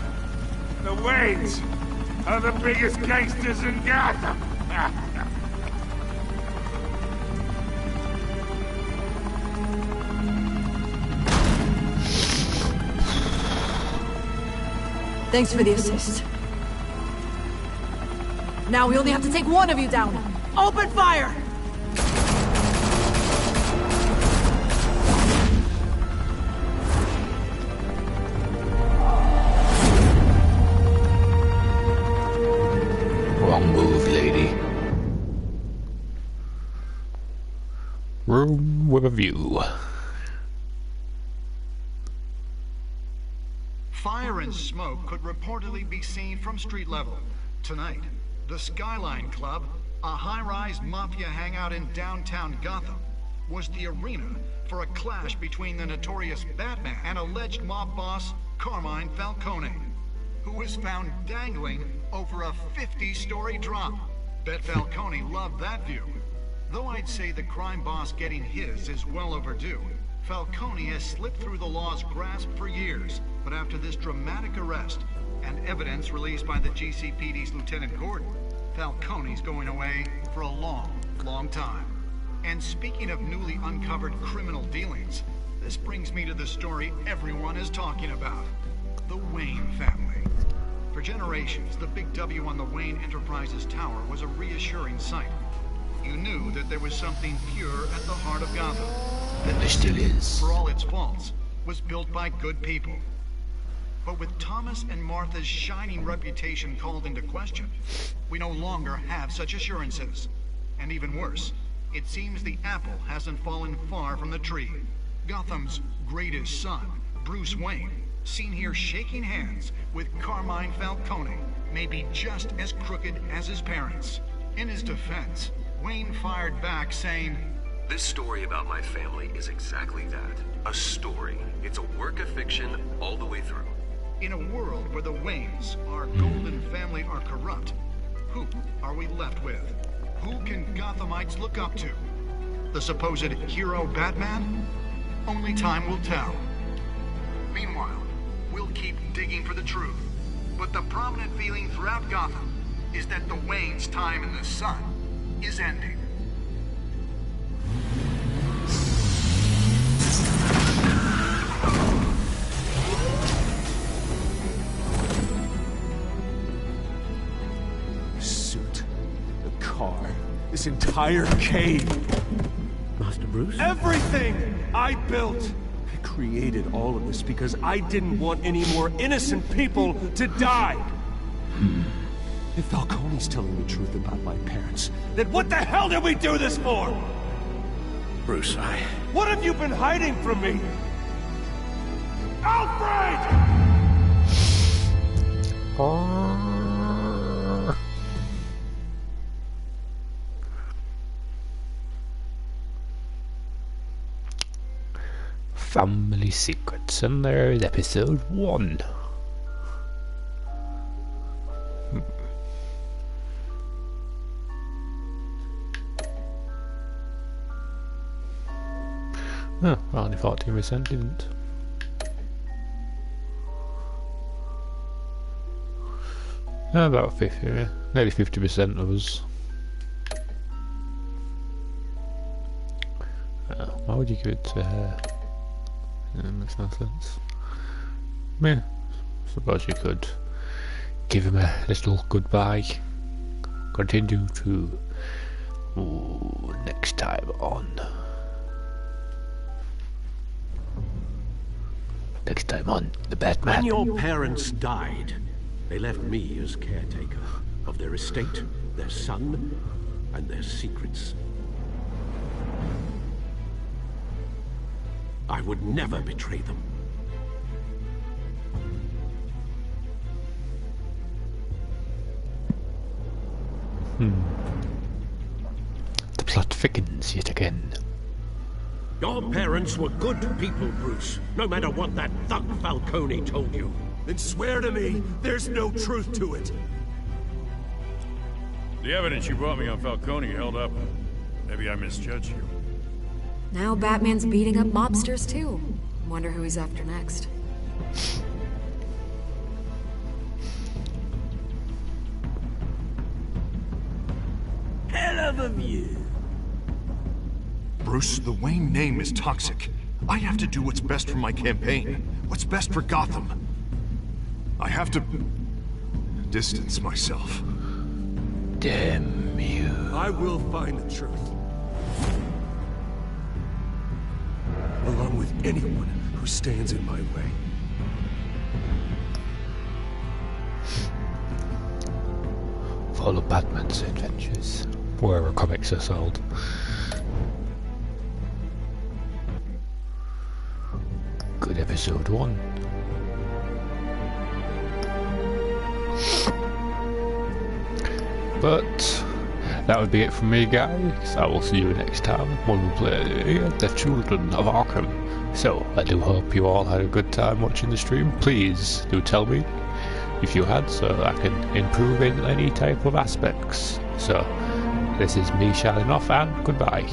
the Waynes are the biggest gangsters in Gotham.
Thanks for the assist. Now we only have to take one of you down. Open fire!
Wrong move, lady. Room with a view.
Fire and smoke could reportedly be seen from street level. Tonight, the Skyline Club, a high-rise mafia hangout in downtown Gotham, was the arena for a clash between the notorious Batman and alleged mob boss Carmine Falcone, who was found dangling over a 50-story drop. Bet Falcone loved that view. Though I'd say the crime boss getting his is well overdue, Falcone has slipped through the law's grasp for years, but after this dramatic arrest and evidence released by the GCPD's Lieutenant Gordon, Falcone's going away for a long, long time. And speaking of newly uncovered criminal dealings, this brings me to the story everyone is talking about. The Wayne family. For generations, the big W on the Wayne Enterprises Tower was a reassuring sight. You knew that there was something pure at the heart of Gotham. That
there still is.
For all its faults, was built by good people. But with Thomas and Martha's shining reputation called into question, we no longer have such assurances. And even worse, it seems the apple hasn't fallen far from the tree. Gotham's greatest son, Bruce Wayne, seen here shaking hands with Carmine Falcone, may be just as crooked as his parents. In his defense, Wayne fired back saying,
"This story about my family is exactly that. A story. It's a work of fiction all the way through."
In a world where the Waynes, our golden family, are corrupt, who are we left with? Who can Gothamites look up to? The supposed hero Batman? Only time will tell. Meanwhile, we'll keep digging for the truth. But the prominent feeling throughout Gotham is that the Waynes' time in the sun is ending.
Suit, the car, this entire cave.
Master Bruce?
Everything I built! I created all of this because I didn't want any more innocent people to die! If Falcone's telling the truth about my parents, then what the hell did we do this for?
Bruce,
What have you been hiding from me? Alfred!
Family Secrets, and there's episode 1. Oh, only 14% didn't. About 50, yeah. Nearly 50% of us. Why would you give it to her? Yeah, makes no sense. Yeah, suppose you could give him a little goodbye. Continue to next time on. Next time on The Batman.
When your parents died, they left me as caretaker of their estate, their son, and their secrets. I would never betray them.
The plot thickens yet again.
Your parents were good people, Bruce, no matter what that thug Falcone told you.
Then swear to me there's no truth to it.
The evidence you brought me on Falcone held up. Maybe I misjudged you.
Now Batman's beating up mobsters too. Wonder who he's after next.
Hell of a view.
Bruce, the Wayne name is toxic. I have to do what's best for my campaign. What's best for Gotham. I have to distance myself.
Damn you.
I will find the truth. Along with anyone who stands in my way.
Follow Batman's adventures wherever comics are sold. Good episode 1. But that would be it from me, guys. I will see you next time when we play The Children of Arkham. So, I do hope you all had a good time watching the stream. Please do tell me if you had, so I can improve in any type of aspects. So, this is me shining off, and goodbye.